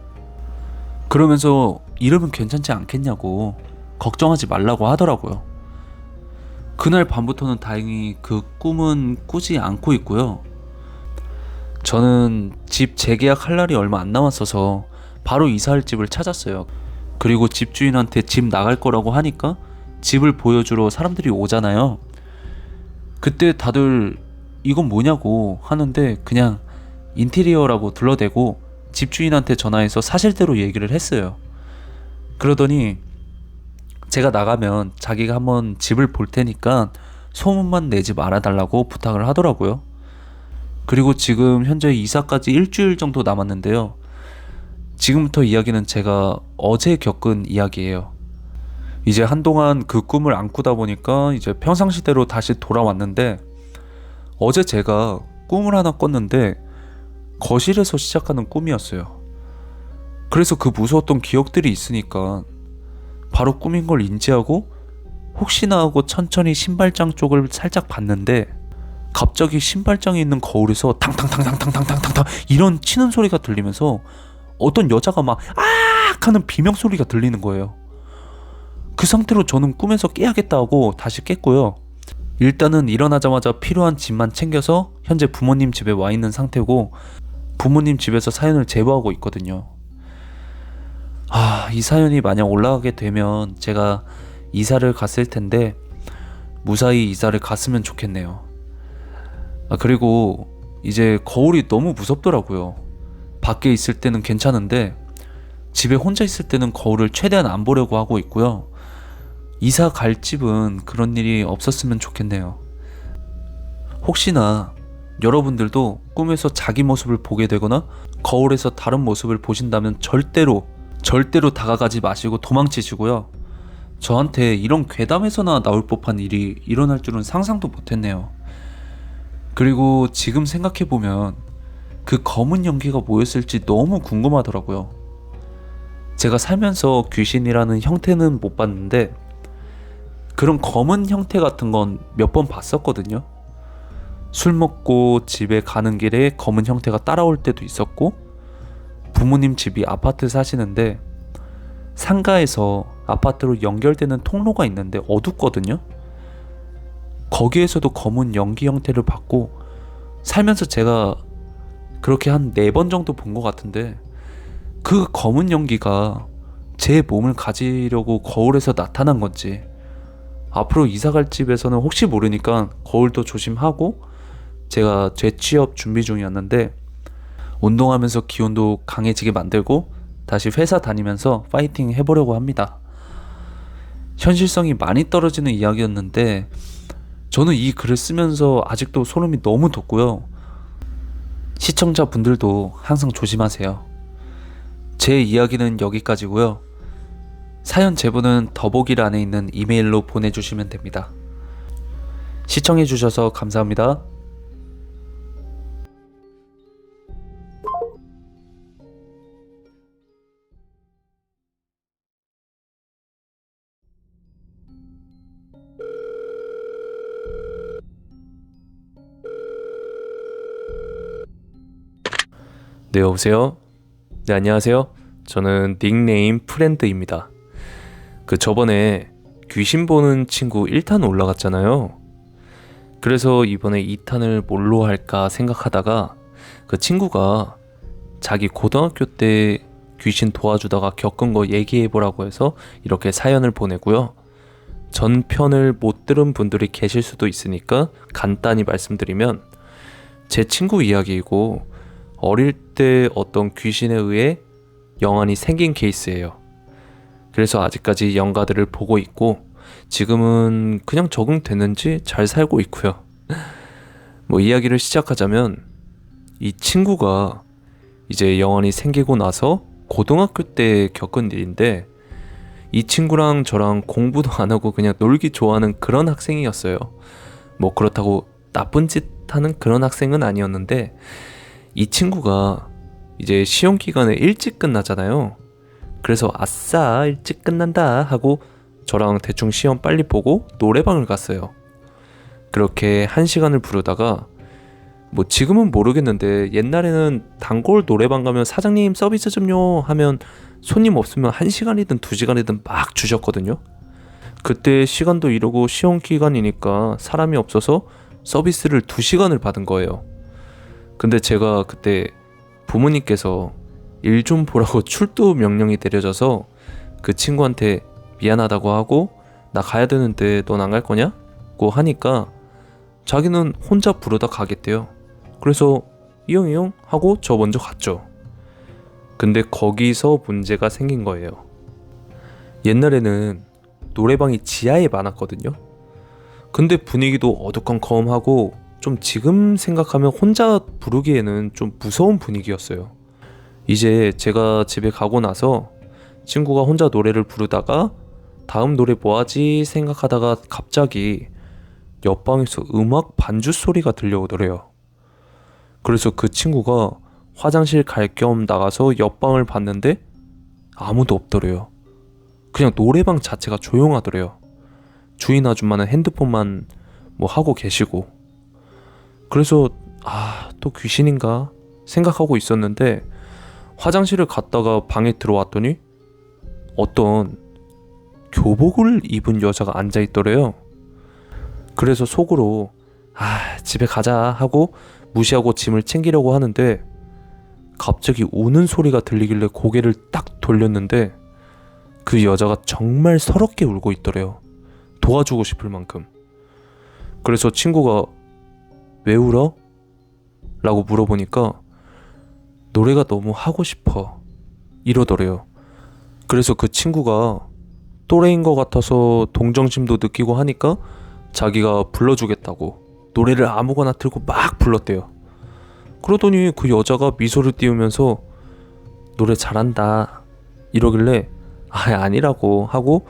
그러면서 이러면 괜찮지 않겠냐고 걱정하지 말라고 하더라고요. 그날 밤부터는 다행히 그 꿈은 꾸지 않고 있고요. 저는 집 재계약할 날이 얼마 안 남았어서 바로 이사할 집을 찾았어요. 그리고 집주인한테 집 나갈 거라고 하니까 집을 보여주러 사람들이 오잖아요. 그때 다들 이건 뭐냐고 하는데 그냥 인테리어라고 둘러대고 집주인한테 전화해서 사실대로 얘기를 했어요. 그러더니 제가 나가면 자기가 한번 집을 볼 테니까 소문만 내지 말아달라고 부탁을 하더라고요. 그리고 지금 현재 이사까지 일주일 정도 남았는데요. 지금부터 이야기는 제가 어제 겪은 이야기예요. 이제 한동안 그 꿈을 안 꾸다 보니까 이제 평상시대로 다시 돌아왔는데 어제 제가 꿈을 하나 꿨는데 거실에서 시작하는 꿈이었어요. 그래서 그 무서웠던 기억들이 있으니까 바로 꿈인 걸 인지하고 혹시나 하고 천천히 신발장 쪽을 살짝 봤는데 갑자기 신발장에 있는 거울에서 탕탕탕탕탕탕탕탕 이런 치는 소리가 들리면서 어떤 여자가 막 아악 하는 비명 소리가 들리는 거예요. 그 상태로 저는 꿈에서 깨야겠다 하고 다시 깼고요. 일단은 일어나자마자 필요한 짐만 챙겨서 현재 부모님 집에 와 있는 상태고 부모님 집에서 사연을 제보하고 있거든요. 이 사연이 만약 올라가게 되면 제가 이사를 갔을 텐데 무사히 이사를 갔으면 좋겠네요. 그리고 이제 거울이 너무 무섭더라고요. 밖에 있을 때는 괜찮은데 집에 혼자 있을 때는 거울을 최대한 안 보려고 하고 있고요. 이사 갈 집은 그런 일이 없었으면 좋겠네요. 혹시나 여러분들도 꿈에서 자기 모습을 보게 되거나 거울에서 다른 모습을 보신다면 절대로 다가가지 마시고 도망치시고요. 저한테 이런 괴담에서나 나올 법한 일이 일어날 줄은 상상도 못했네요. 그리고 지금 생각해보면 그 검은 연기가 뭐였을지 너무 궁금하더라고요. 제가 살면서 귀신이라는 형태는 못 봤는데 그런 검은 형태 같은 건 몇 번 봤었거든요. 술 먹고 집에 가는 길에 검은 형태가 따라올 때도 있었고 부모님 집이 아파트 사시는데 상가에서 아파트로 연결되는 통로가 있는데 어둡거든요. 거기에서도 검은 연기 형태를 봤고 살면서 제가 그렇게 한 4번 정도 본 것 같은데 그 검은 연기가 제 몸을 가지려고 거울에서 나타난 건지 앞으로 이사갈 집에서는 혹시 모르니까 거울도 조심하고 제가 재취업 준비 중이었는데 운동하면서 기운도 강해지게 만들고 다시 회사 다니면서 파이팅 해보려고 합니다. 현실성이 많이 떨어지는 이야기였는데 저는 이 글을 쓰면서 아직도 소름이 너무 돋고요. 시청자분들도 항상 조심하세요. 제 이야기는 여기까지고요. 사연 제보는 더보기란에 있는 이메일로 보내주시면 됩니다. 시청해주셔서 감사합니다. 네, 여보세요? 네, 안녕하세요. 저는 닉네임 프렌드입니다. 저번에 귀신 보는 친구 1탄 올라갔잖아요. 그래서 이번에 2탄을 뭘로 할까 생각하다가 그 친구가 자기 고등학교 때 귀신 도와주다가 겪은 거 얘기해보라고 해서 이렇게 사연을 보내고요. 전편을 못 들은 분들이 계실 수도 있으니까 간단히 말씀드리면, 제 친구 이야기이고 어릴 때 어떤 귀신에 의해 영안이 생긴 케이스예요. 그래서 아직까지 영가들을 보고 있고 지금은 그냥 적응됐는지 잘 살고 있고요. 뭐 이야기를 시작하자면, 이 친구가 이제 영안이 생기고 나서 고등학교 때 겪은 일인데, 이 친구랑 저랑 공부도 안 하고 그냥 놀기 좋아하는 그런 학생이었어요. 뭐 그렇다고 나쁜 짓 하는 그런 학생은 아니었는데, 이 친구가 이제 시험 기간에 일찍 끝나잖아요. 그래서 아싸 일찍 끝난다 하고 저랑 대충 시험 빨리 보고 노래방을 갔어요. 그렇게 1시간을 부르다가, 뭐 지금은 모르겠는데 옛날에는 단골 노래방 가면 사장님 서비스 좀요 하면 손님 없으면 1시간이든 2시간이든 막 주셨거든요. 그때 시간도 이러고 시험 기간이니까 사람이 없어서 서비스를 2시간을 받은 거예요. 근데 제가 그때 부모님께서 일 좀 보라고 출두 명령이 내려져서 그 친구한테 미안하다고 하고, 나 가야 되는데 넌 안 갈 거냐? 고 하니까 자기는 혼자 부르다 가겠대요. 그래서 이용 하고 저 먼저 갔죠. 근데 거기서 문제가 생긴 거예요. 옛날에는 노래방이 지하에 많았거든요. 근데 분위기도 어두컴컴하고 좀 지금 생각하면 혼자 부르기에는 좀 무서운 분위기였어요. 이제 제가 집에 가고 나서 친구가 혼자 노래를 부르다가 다음 노래 뭐하지 생각하다가 갑자기 옆방에서 음악 반주 소리가 들려오더래요. 그래서 그 친구가 화장실 갈 겸 나가서 옆방을 봤는데 아무도 없더래요. 그냥 노래방 자체가 조용하더래요. 주인 아줌마는 핸드폰만 뭐 하고 계시고. 그래서 또 귀신인가 생각하고 있었는데, 화장실을 갔다가 방에 들어왔더니 어떤 교복을 입은 여자가 앉아있더래요. 그래서 속으로 집에 가자 하고 무시하고 짐을 챙기려고 하는데, 갑자기 우는 소리가 들리길래 고개를 딱 돌렸는데 그 여자가 정말 서럽게 울고 있더래요. 도와주고 싶을 만큼. 그래서 친구가 왜 울어? 라고 물어보니까 노래가 너무 하고 싶어 이러더래요. 그래서 그 친구가 또래인 것 같아서 동정심도 느끼고 하니까 자기가 불러주겠다고 노래를 아무거나 틀고 막 불렀대요. 그러더니 그 여자가 미소를 띄우면서 노래 잘한다 이러길래 아니라고 하고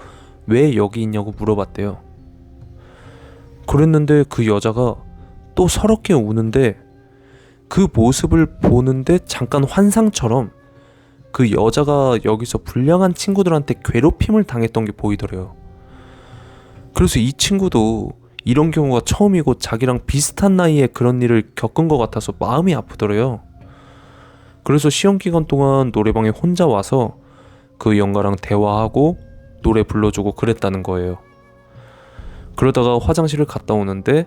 왜 여기 있냐고 물어봤대요. 그랬는데 그 여자가 또 서럽게 우는데, 그 모습을 보는데 잠깐 환상처럼 그 여자가 여기서 불량한 친구들한테 괴롭힘을 당했던 게 보이더래요. 그래서 이 친구도 이런 경우가 처음이고 자기랑 비슷한 나이에 그런 일을 겪은 것 같아서 마음이 아프더래요. 그래서 시험 기간 동안 노래방에 혼자 와서 그 영가랑 대화하고 노래 불러주고 그랬다는 거예요. 그러다가 화장실을 갔다 오는데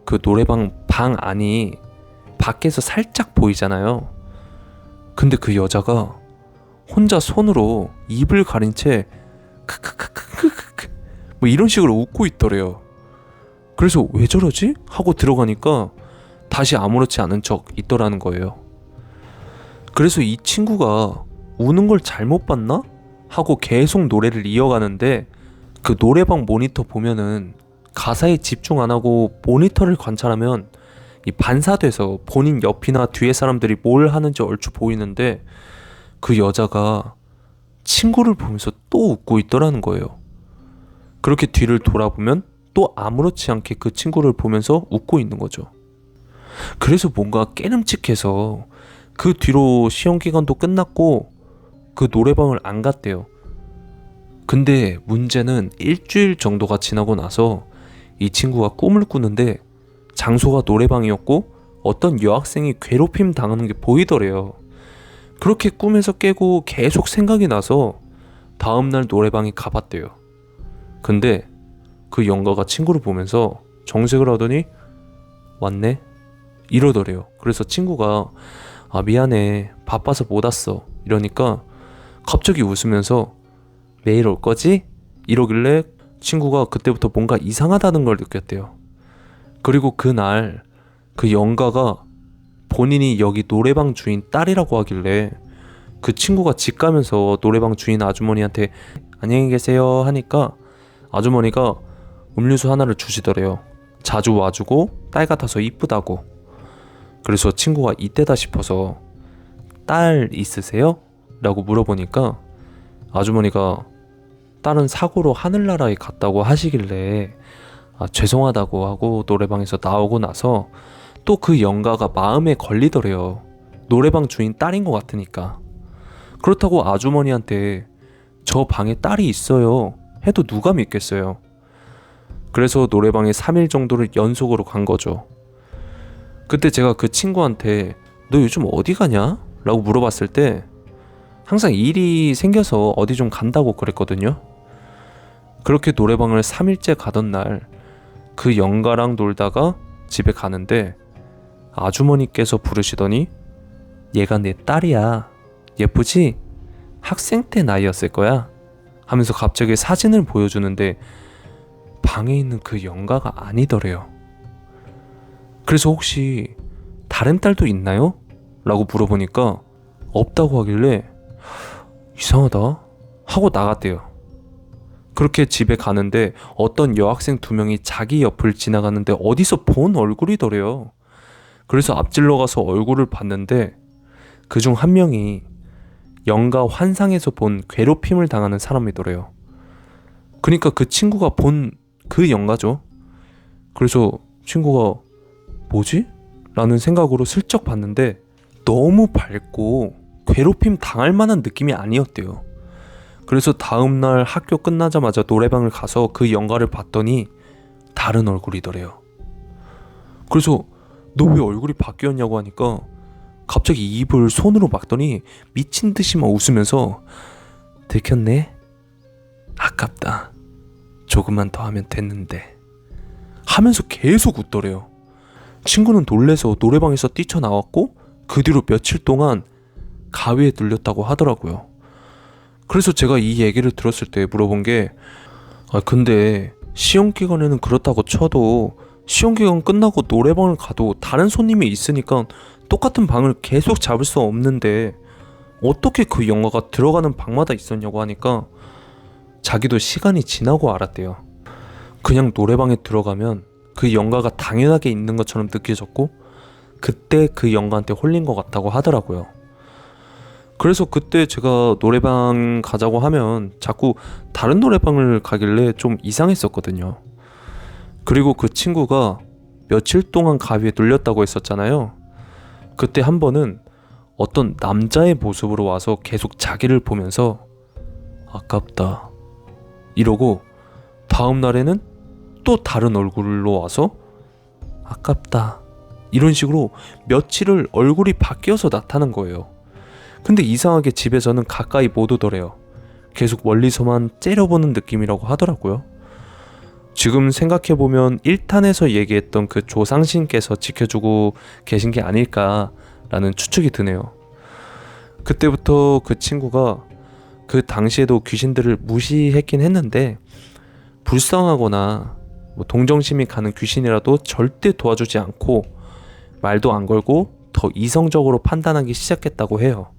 그 노래방 방 안이 밖에서 살짝 보이잖아요. 근데 그 여자가 혼자 손으로 입을 가린 채 크크크크크크 뭐 이런 식으로 웃고 있더래요. 그래서 왜 저러지? 하고 들어가니까 다시 아무렇지 않은 척 있더라는 거예요. 그래서 이 친구가 우는 걸 잘못 봤나? 하고 계속 노래를 이어가는데, 그 노래방 모니터 보면은 가사에 집중 안 하고 모니터를 관찰하면 이 반사돼서 본인 옆이나 뒤에 사람들이 뭘 하는지 얼추 보이는데, 그 여자가 친구를 보면서 또 웃고 있더라는 거예요. 그렇게 뒤를 돌아보면 또 아무렇지 않게 그 친구를 보면서 웃고 있는 거죠. 그래서 뭔가 깨름칙해서 그 뒤로 시험 기간도 끝났고 그 노래방을 안 갔대요. 근데 문제는 일주일 정도가 지나고 나서 이 친구가 꿈을 꾸는데 장소가 노래방이었고 어떤 여학생이 괴롭힘 당하는 게 보이더래요. 그렇게 꿈에서 깨고 계속 생각이 나서 다음날 노래방에 가봤대요. 근데 그 영가가 친구를 보면서 정색을 하더니 왔네? 이러더래요. 그래서 친구가 미안해 바빠서 못 왔어 이러니까 갑자기 웃으면서 매일 올 거지? 이러길래 친구가 그때부터 뭔가 이상하다는 걸 느꼈대요. 그리고 그날 그 영가가 본인이 여기 노래방 주인 딸이라고 하길래 그 친구가 집 가면서 노래방 주인 아주머니한테 안녕히 계세요 하니까 아주머니가 음료수 하나를 주시더래요. 자주 와주고 딸 같아서 이쁘다고. 그래서 친구가 이때다 싶어서 딸 있으세요? 라고 물어보니까 아주머니가 딸은 사고로 하늘나라에 갔다고 하시길래 죄송하다고 하고 노래방에서 나오고 나서 또 그 영가가 마음에 걸리더래요. 노래방 주인 딸인 것 같으니까. 그렇다고 아주머니한테 저 방에 딸이 있어요 해도 누가 믿겠어요. 그래서 노래방에 3일 정도를 연속으로 간 거죠. 그때 제가 그 친구한테 너 요즘 어디 가냐? 라고 물어봤을 때 항상 일이 생겨서 어디 좀 간다고 그랬거든요. 그렇게 노래방을 3일째 가던 날 그 영가랑 놀다가 집에 가는데 아주머니께서 부르시더니 얘가 내 딸이야. 예쁘지? 학생 때 나이였을 거야. 하면서 갑자기 사진을 보여주는데 방에 있는 그 영가가 아니더래요. 그래서 혹시 다른 딸도 있나요? 라고 물어보니까 없다고 하길래 이상하다 하고 나갔대요. 그렇게 집에 가는데 어떤 여학생 2명이 자기 옆을 지나가는데 어디서 본 얼굴이더래요. 그래서 앞질러 가서 얼굴을 봤는데 그중 한 명이 영가 환상에서 본 괴롭힘을 당하는 사람이더래요. 그러니까 그 친구가 본 그 영가죠. 그래서 친구가 뭐지? 라는 생각으로 슬쩍 봤는데 너무 밝고 괴롭힘 당할 만한 느낌이 아니었대요. 그래서 다음날 학교 끝나자마자 노래방을 가서 그 영가를 봤더니 다른 얼굴이더래요. 그래서 너 왜 얼굴이 바뀌었냐고 하니까 갑자기 입을 손으로 막더니 미친 듯이 막 웃으면서 들켰네? 아깝다. 조금만 더 하면 됐는데 하면서 계속 웃더래요. 친구는 놀래서 노래방에서 뛰쳐나왔고 그 뒤로 며칠 동안 가위에 눌렸다고 하더라고요. 그래서 제가 이 얘기를 들었을 때 물어본 게 근데 시험기간에는 그렇다고 쳐도 시험기간 끝나고 노래방을 가도 다른 손님이 있으니까 똑같은 방을 계속 잡을 수 없는데 어떻게 그 영화가 들어가는 방마다 있었냐고 하니까 자기도 시간이 지나고 알았대요. 그냥 노래방에 들어가면 그 영가가 당연하게 있는 것처럼 느껴졌고 그때 그 영가한테 홀린 것 같다고 하더라고요. 그래서 그때 제가 노래방 가자고 하면 자꾸 다른 노래방을 가길래 좀 이상했었거든요. 그리고 그 친구가 며칠 동안 가위에 눌렸다고 했었잖아요. 그때 한 번은 어떤 남자의 모습으로 와서 계속 자기를 보면서 아깝다 이러고 다음 날에는 또 다른 얼굴로 와서 아깝다 이런 식으로 며칠을 얼굴이 바뀌어서 나타난 거예요. 근데 이상하게 집에서는 가까이 못 오더래요. 계속 멀리서만 째려보는 느낌이라고 하더라고요. 지금 생각해보면 1탄에서 얘기했던 그 조상신께서 지켜주고 계신 게 아닐까라는 추측이 드네요. 그때부터 그 친구가 그 당시에도 귀신들을 무시했긴 했는데 불쌍하거나 동정심이 가는 귀신이라도 절대 도와주지 않고 말도 안 걸고 더 이성적으로 판단하기 시작했다고 해요.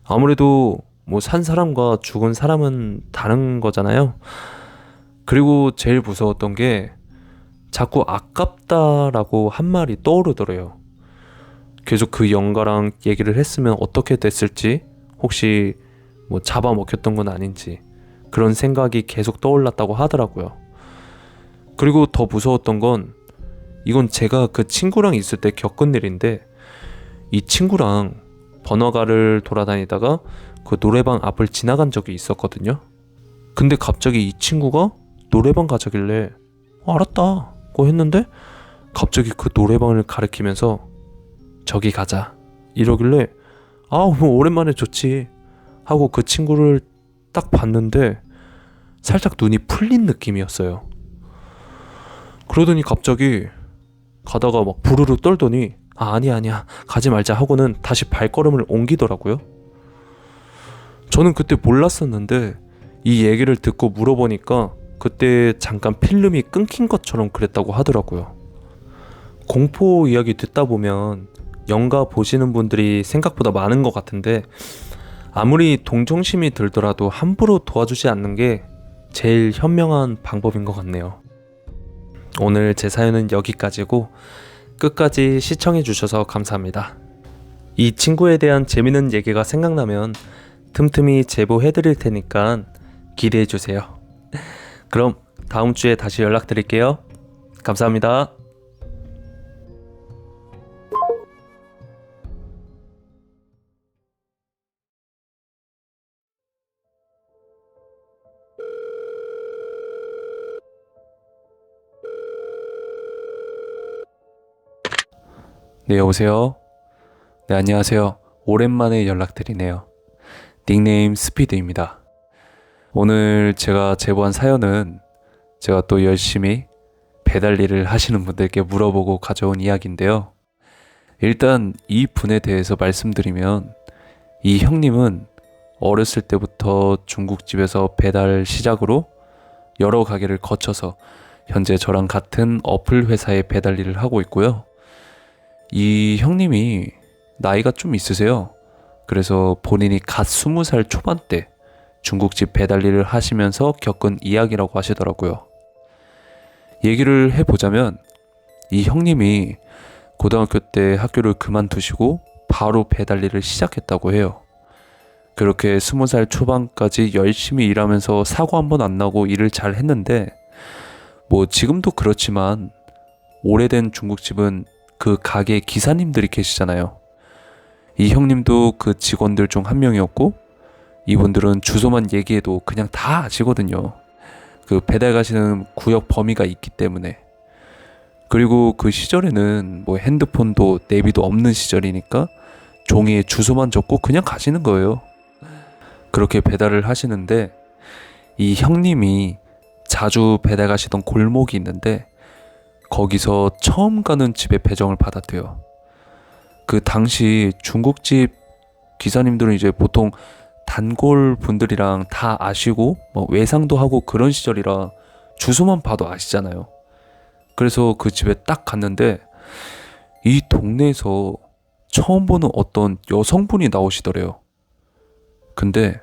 아무래도 산 사람과 죽은 사람은 다른 거잖아요. 그리고 제일 무서웠던 게 자꾸 아깝다라고 한 말이 떠오르더래요. 계속 그 영가랑 얘기를 했으면 어떻게 됐을지, 혹시 잡아먹혔던 건 아닌지 그런 생각이 계속 떠올랐다고 하더라고요. 그리고 더 무서웠던 건 이건 제가 그 친구랑 있을 때 겪은 일인데 이 친구랑 번화가를 돌아다니다가 그 노래방 앞을 지나간 적이 있었거든요. 근데 갑자기 이 친구가 노래방 가자길래 알았다고 했는데 갑자기 그 노래방을 가리키면서 저기 가자 이러길래 오랜만에 좋지 하고 그 친구를 딱 봤는데 살짝 눈이 풀린 느낌이었어요. 그러더니 갑자기 가다가 막 부르르 떨더니 아니야 가지 말자 하고는 다시 발걸음을 옮기더라고요. 저는 그때 몰랐었는데 이 얘기를 듣고 물어보니까 그때 잠깐 필름이 끊긴 것처럼 그랬다고 하더라고요. 공포 이야기 듣다 보면 영가 보시는 분들이 생각보다 많은 것 같은데 아무리 동정심이 들더라도 함부로 도와주지 않는 게 제일 현명한 방법인 것 같네요. 오늘 제 사연은 여기까지고 끝까지 시청해 주셔서 감사합니다. 이 친구에 대한 재밌는 얘기가 생각나면 틈틈이 제보해 드릴 테니까 기대해 주세요. 그럼 다음 주에 다시 연락드릴게요. 감사합니다. 네, 여보세요? 네, 안녕하세요. 오랜만에 연락드리네요. 닉네임 스피드입니다. 오늘 제가 제보한 사연은 제가 또 열심히 배달 일을 하시는 분들께 물어보고 가져온 이야기인데요. 일단 이 분에 대해서 말씀드리면 이 형님은 어렸을 때부터 중국집에서 배달 시작으로 여러 가게를 거쳐서 현재 저랑 같은 어플 회사에 배달 일을 하고 있고요. 이 형님이 나이가 좀 있으세요. 그래서 본인이 갓 20살 초반 때 중국집 배달 일을 하시면서 겪은 이야기라고 하시더라고요. 얘기를 해보자면 이 형님이 고등학교 때 학교를 그만두시고 바로 배달 일을 시작했다고 해요. 그렇게 20살 초반까지 열심히 일하면서 사고 한 번 안 나고 일을 잘 했는데 뭐 지금도 그렇지만 오래된 중국집은 그 가게 기사님들이 계시잖아요. 이 형님도 그 직원들 중 한 명이었고 이분들은 주소만 얘기해도 그냥 다 아시거든요. 그 배달 가시는 구역 범위가 있기 때문에. 그리고 그 시절에는 뭐 핸드폰도 내비도 없는 시절이니까 종이에 주소만 적고 그냥 가시는 거예요. 그렇게 배달을 하시는데 이 형님이 자주 배달 가시던 골목이 있는데 거기서 처음 가는 집에 배정을 받았대요. 그 당시 중국집 기사님들은 이제 보통 단골 분들이랑 다 아시고 뭐 외상도 하고 그런 시절이라 주소만 봐도 아시잖아요. 그래서 그 집에 딱 갔는데 이 동네에서 처음 보는 어떤 여성분이 나오시더래요. 근데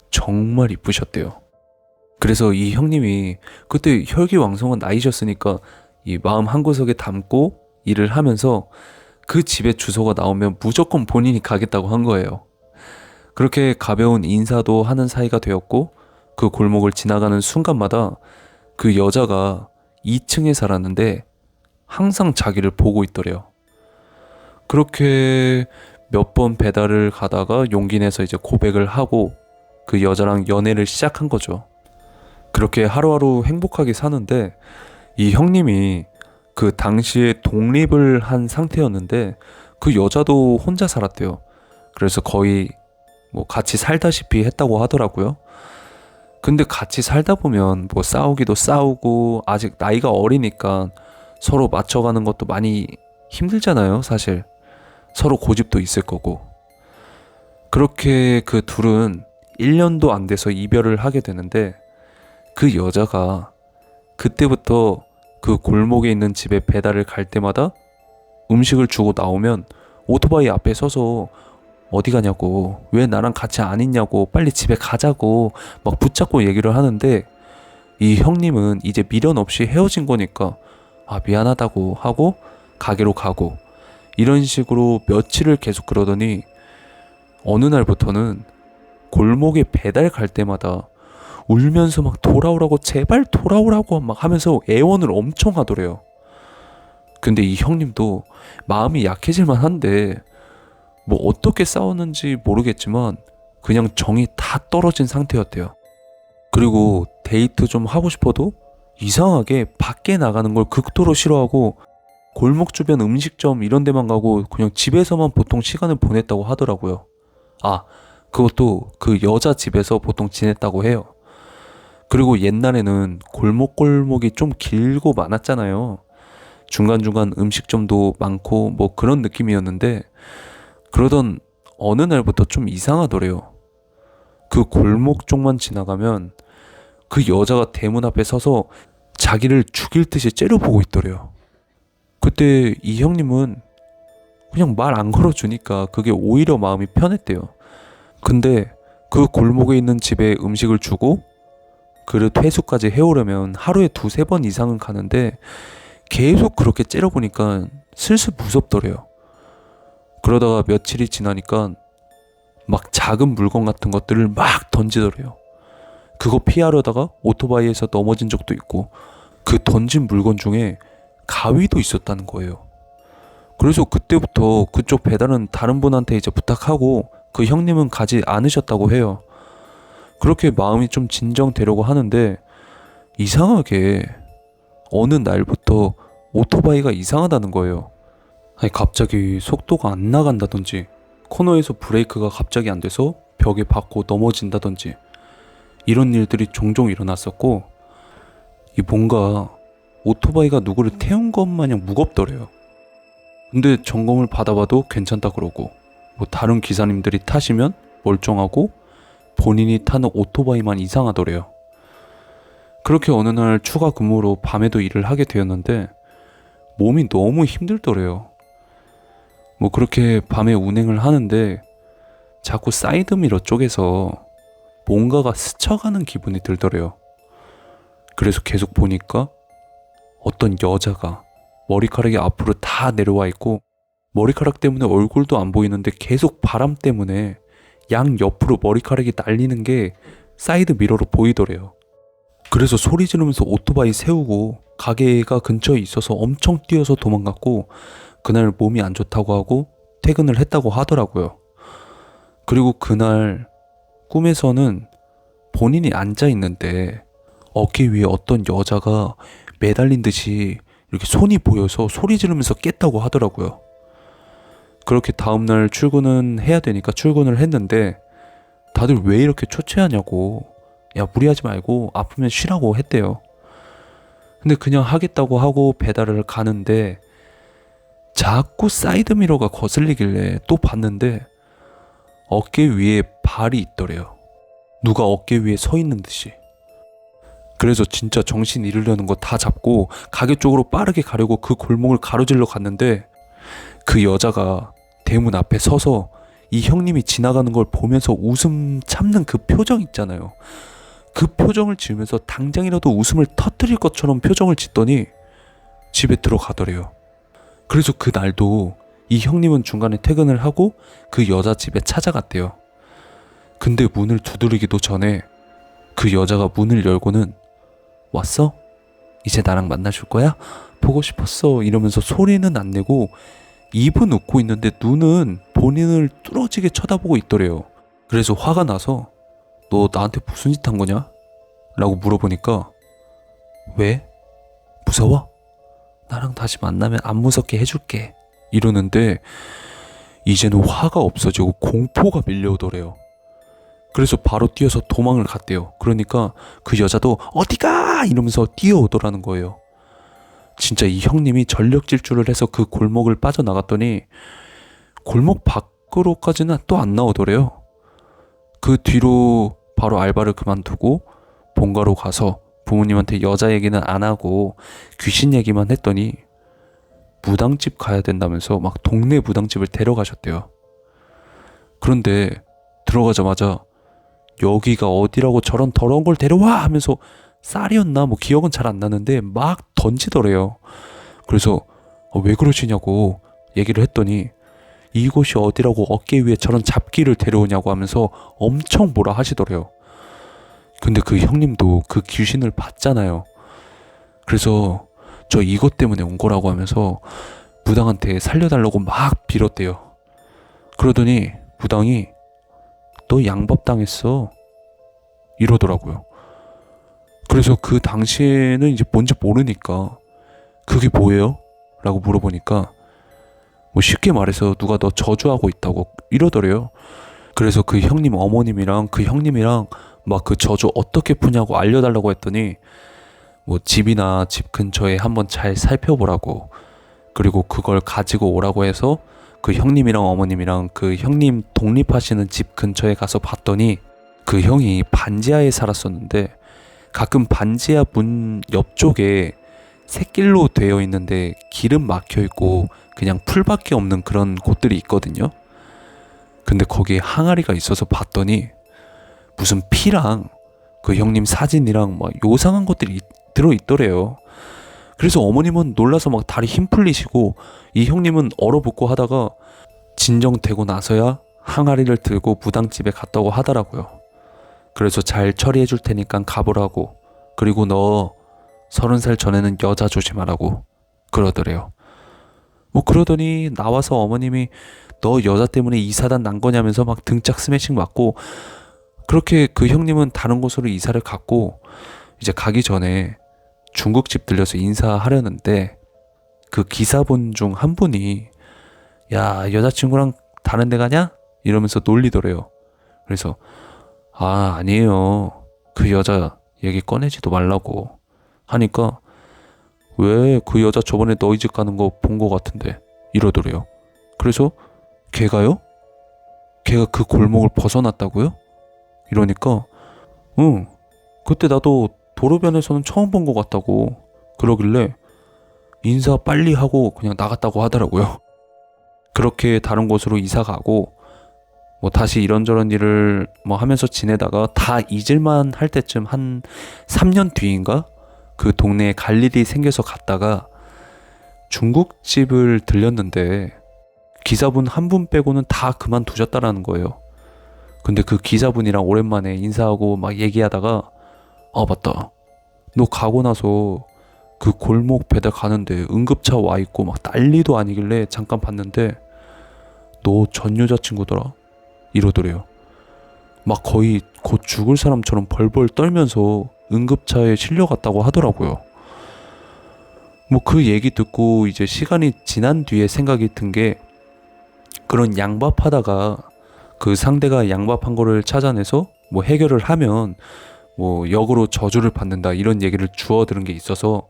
정말 이쁘셨대요. 그래서 이 형님이 그때 혈기왕성한 나이셨으니까 이 마음 한구석에 담고 일을 하면서 그 집의 주소가 나오면 무조건 본인이 가겠다고 한 거예요. 그렇게 가벼운 인사도 하는 사이가 되었고 그 골목을 지나가는 순간마다 그 여자가 2층에 살았는데 항상 자기를 보고 있더래요. 그렇게 몇 번 배달을 가다가 용기 내서 이제 고백을 하고 그 여자랑 연애를 시작한 거죠. 그렇게 하루하루 행복하게 사는데 이 형님이 그 당시에 독립을 한 상태였는데 그 여자도 혼자 살았대요. 그래서 거의 뭐 같이 살다시피 했다고 하더라고요. 근데 같이 살다 보면 뭐 싸우기도 싸우고 아직 나이가 어리니까 서로 맞춰가는 것도 많이 힘들잖아요, 사실. 서로 고집도 있을 거고. 그렇게 그 둘은 1년도 안 돼서 이별을 하게 되는데 그 여자가 그때부터 그 골목에 있는 집에 배달을 갈 때마다 음식을 주고 나오면 오토바이 앞에 서서 어디 가냐고, 왜 나랑 같이 안 있냐고, 빨리 집에 가자고 막 붙잡고 얘기를 하는데 이 형님은 이제 미련 없이 헤어진 거니까 아 미안하다고 하고 가게로 가고 이런 식으로 며칠을 계속 그러더니 어느 날부터는 골목에 배달 갈 때마다 울면서 막 돌아오라고, 제발 돌아오라고 막 하면서 애원을 엄청 하더래요. 근데 이 형님도 마음이 약해질만 한데 뭐 어떻게 싸웠는지 모르겠지만 그냥 정이 다 떨어진 상태였대요. 그리고 데이트 좀 하고 싶어도 이상하게 밖에 나가는 걸 극도로 싫어하고 골목 주변 음식점 이런 데만 가고 그냥 집에서만 보통 시간을 보냈다고 하더라고요. 아, 그것도 그 여자 집에서 보통 지냈다고 해요. 그리고 옛날에는 골목골목이 좀 길고 많았잖아요. 중간중간 음식점도 많고 뭐 그런 느낌이었는데 그러던 어느 날부터 좀 이상하더래요. 그 골목 쪽만 지나가면 그 여자가 대문 앞에 서서 자기를 죽일 듯이 째려보고 있더래요. 그때 이 형님은 그냥 말 안 걸어주니까 그게 오히려 마음이 편했대요. 근데 그 골목에 있는 집에 음식을 주고 그릇 회수까지 해오려면 하루에 2-3번 이상은 가는데 계속 그렇게 째려보니까 슬슬 무섭더래요. 그러다가 며칠이 지나니까 막 작은 물건 같은 것들을 막 던지더래요. 그거 피하려다가 오토바이에서 넘어진 적도 있고 그 던진 물건 중에 가위도 있었다는 거예요. 그래서 그때부터 그쪽 배달은 다른 분한테 이제 부탁하고 그 형님은 가지 않으셨다고 해요. 그렇게 마음이 좀 진정되려고 하는데 이상하게 어느 날부터 오토바이가 이상하다는 거예요. 아니 갑자기 속도가 안 나간다든지 코너에서 브레이크가 갑자기 안 돼서 벽에 박고 넘어진다든지 이런 일들이 종종 일어났었고 이 뭔가 오토바이가 누구를 태운 것 마냥 무겁더래요. 근데 점검을 받아봐도 괜찮다 그러고 뭐 다른 기사님들이 타시면 멀쩡하고 본인이 타는 오토바이만 이상하더래요. 그렇게 어느 날 추가 근무로 밤에도 일을 하게 되었는데 몸이 너무 힘들더래요. 뭐 그렇게 밤에 운행을 하는데 자꾸 사이드미러 쪽에서 뭔가가 스쳐가는 기분이 들더래요. 그래서 계속 보니까 어떤 여자가 머리카락이 앞으로 다 내려와 있고 머리카락 때문에 얼굴도 안 보이는데 계속 바람 때문에 양 옆으로 머리카락이 날리는 게 사이드 미러로 보이더래요. 그래서 소리 지르면서 오토바이 세우고 가게가 근처에 있어서 엄청 뛰어서 도망갔고 그날 몸이 안 좋다고 하고 퇴근을 했다고 하더라고요. 그리고 그날 꿈에서는 본인이 앉아 있는데 어깨 위에 어떤 여자가 매달린 듯이 이렇게 손이 보여서 소리 지르면서 깼다고 하더라고요. 그렇게 다음날 출근은 해야 되니까 출근을 했는데 다들 왜 이렇게 초췌하냐고 야 무리하지 말고 아프면 쉬라고 했대요. 근데 그냥 하겠다고 하고 배달을 가는데 자꾸 사이드미러가 거슬리길래 또 봤는데 어깨 위에 발이 있더래요. 누가 어깨 위에 서 있는 듯이. 그래서 진짜 정신 잃으려는 거 다 잡고 가게 쪽으로 빠르게 가려고 그 골목을 가로질러 갔는데 그 여자가 대문 앞에 서서 이 형님이 지나가는 걸 보면서 웃음 참는 그 표정 있잖아요. 그 표정을 지으면서 당장이라도 웃음을 터뜨릴 것처럼 표정을 짓더니 집에 들어가더래요. 그래서 그 날도 이 형님은 중간에 퇴근을 하고 그 여자 집에 찾아갔대요. 근데 문을 두드리기도 전에 그 여자가 문을 열고는 왔어? 이제 나랑 만나줄 거야? 보고 싶었어 이러면서 소리는 안 내고 입은 웃고 있는데 눈은 본인을 뚫어지게 쳐다보고 있더래요. 그래서 화가 나서 너 나한테 무슨 짓 한 거냐? 라고 물어보니까 왜? 무서워? 나랑 다시 만나면 안 무섭게 해줄게 이러는데 이제는 화가 없어지고 공포가 밀려오더래요. 그래서 바로 뛰어서 도망을 갔대요. 그러니까 그 여자도 어디가 이러면서 뛰어오더라는 거예요. 진짜 이 형님이 전력 질주를 해서 그 골목을 빠져나갔더니 골목 밖으로까지는 또 안 나오더래요. 그 뒤로 바로 알바를 그만두고 본가로 가서 부모님한테 여자 얘기는 안 하고 귀신 얘기만 했더니 무당집 가야 된다면서 막 동네 무당집을 데려가셨대요. 그런데 들어가자마자 여기가 어디라고 저런 더러운 걸 데려와 하면서 쌀이었나 뭐 기억은 잘 안 나는데 막 던지더래요. 그래서 왜 그러시냐고 얘기를 했더니 이곳이 어디라고 어깨 위에 저런 잡기를 데려오냐고 하면서 엄청 뭐라 하시더래요. 근데 그 형님도 그 귀신을 봤잖아요. 그래서 저 이것 때문에 온 거라고 하면서 무당한테 살려달라고 막 빌었대요. 그러더니 무당이 너 양법당했어 이러더라고요. 그래서 그 당시에는 이제 뭔지 모르니까 그게 뭐예요? 라고 물어보니까 뭐 쉽게 말해서 누가 너 저주하고 있다고 이러더래요. 그래서 그 형님 어머님이랑 그 형님이랑 막 그 저주 어떻게 푸냐고 알려달라고 했더니 뭐 집이나 집 근처에 한번 잘 살펴보라고 그리고 그걸 가지고 오라고 해서 그 형님이랑 어머님이랑 그 형님 독립하시는 집 근처에 가서 봤더니 그 형이 반지하에 살았었는데 가끔 반지하 문 옆쪽에 샛길로 되어 있는데 기름 막혀 있고 그냥 풀밖에 없는 그런 곳들이 있거든요. 근데 거기에 항아리가 있어서 봤더니 무슨 피랑 그 형님 사진이랑 막 요상한 것들이 들어있더래요. 그래서 어머님은 놀라서 막 다리 힘 풀리시고 이 형님은 얼어붙고 하다가 진정되고 나서야 항아리를 들고 무당집에 갔다고 하더라고요. 그래서 잘 처리해 줄 테니까 가보라고, 그리고 너 30살 전에는 여자 조심하라고 그러더래요. 뭐 그러더니 나와서 어머님이 너 여자 때문에 이 사단 난 거냐면서 막 등짝 스매싱 맞고, 그렇게 그 형님은 다른 곳으로 이사를 갔고, 이제 가기 전에 중국집 들려서 인사하려는데 그 기사분 중 한 분이 야, 여자친구랑 다른 데 가냐? 이러면서 놀리더래요. 그래서 아니에요. 그 여자 얘기 꺼내지도 말라고 하니까, 왜 그 여자 저번에 너희 집 가는 거 본 거 같은데 이러더래요. 그래서 걔가요? 걔가 그 골목을 벗어났다고요? 이러니까 응, 그때 나도 도로변에서는 처음 본 거 같다고 그러길래 인사 빨리 하고 그냥 나갔다고 하더라고요. 그렇게 다른 곳으로 이사 가고 뭐 다시 이런저런 일을 뭐 하면서 지내다가 다 잊을만 할 때쯤 한 3년 뒤인가 그 동네에 갈 일이 생겨서 갔다가 중국집을 들렸는데 기사분 한 분 빼고는 다 그만두셨다라는 거예요. 근데 그 기사분이랑 오랜만에 인사하고 막 얘기하다가 맞다, 너 가고 나서 그 골목 배달 가는데 응급차 와 있고 막 난리도 아니길래 잠깐 봤는데 너 전 여자친구더라 이러더래요. 막 거의 곧 죽을 사람처럼 벌벌 떨면서 응급차에 실려갔다고 하더라고요. 뭐 그 얘기 듣고 이제 시간이 지난 뒤에 생각이 든 게, 그런 양밥하다가 그 상대가 양밥한 거를 찾아내서 뭐 해결을 하면 뭐 역으로 저주를 받는다 이런 얘기를 주워 들은 게 있어서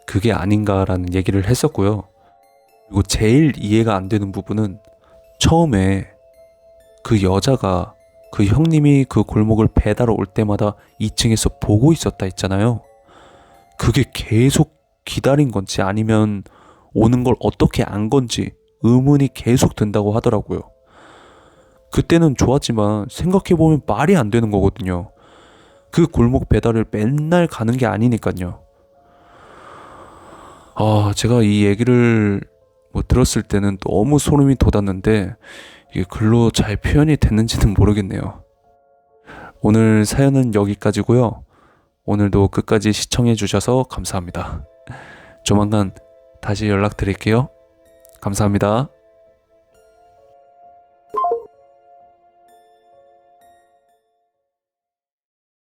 그게 아닌가라는 얘기를 했었고요. 그리고 제일 이해가 안 되는 부분은 처음에 그 여자가 그 형님이 그 골목을 배달 올 때마다 2층에서 보고 있었다 했잖아요. 그게 계속 기다린 건지 아니면 오는 걸 어떻게 안 건지 의문이 계속 든다고 하더라고요. 그때는 좋았지만 생각해보면 말이 안 되는 거거든요. 그 골목 배달을 맨날 가는 게 아니니까요. 제가 이 얘기를 뭐 들었을 때는 너무 소름이 돋았는데 이게 글로 잘 표현이 됐는지는 모르겠네요. 오늘 사연은 여기까지고요. 오늘도 끝까지 시청해 주셔서 감사합니다. 조만간 다시 연락드릴게요. 감사합니다.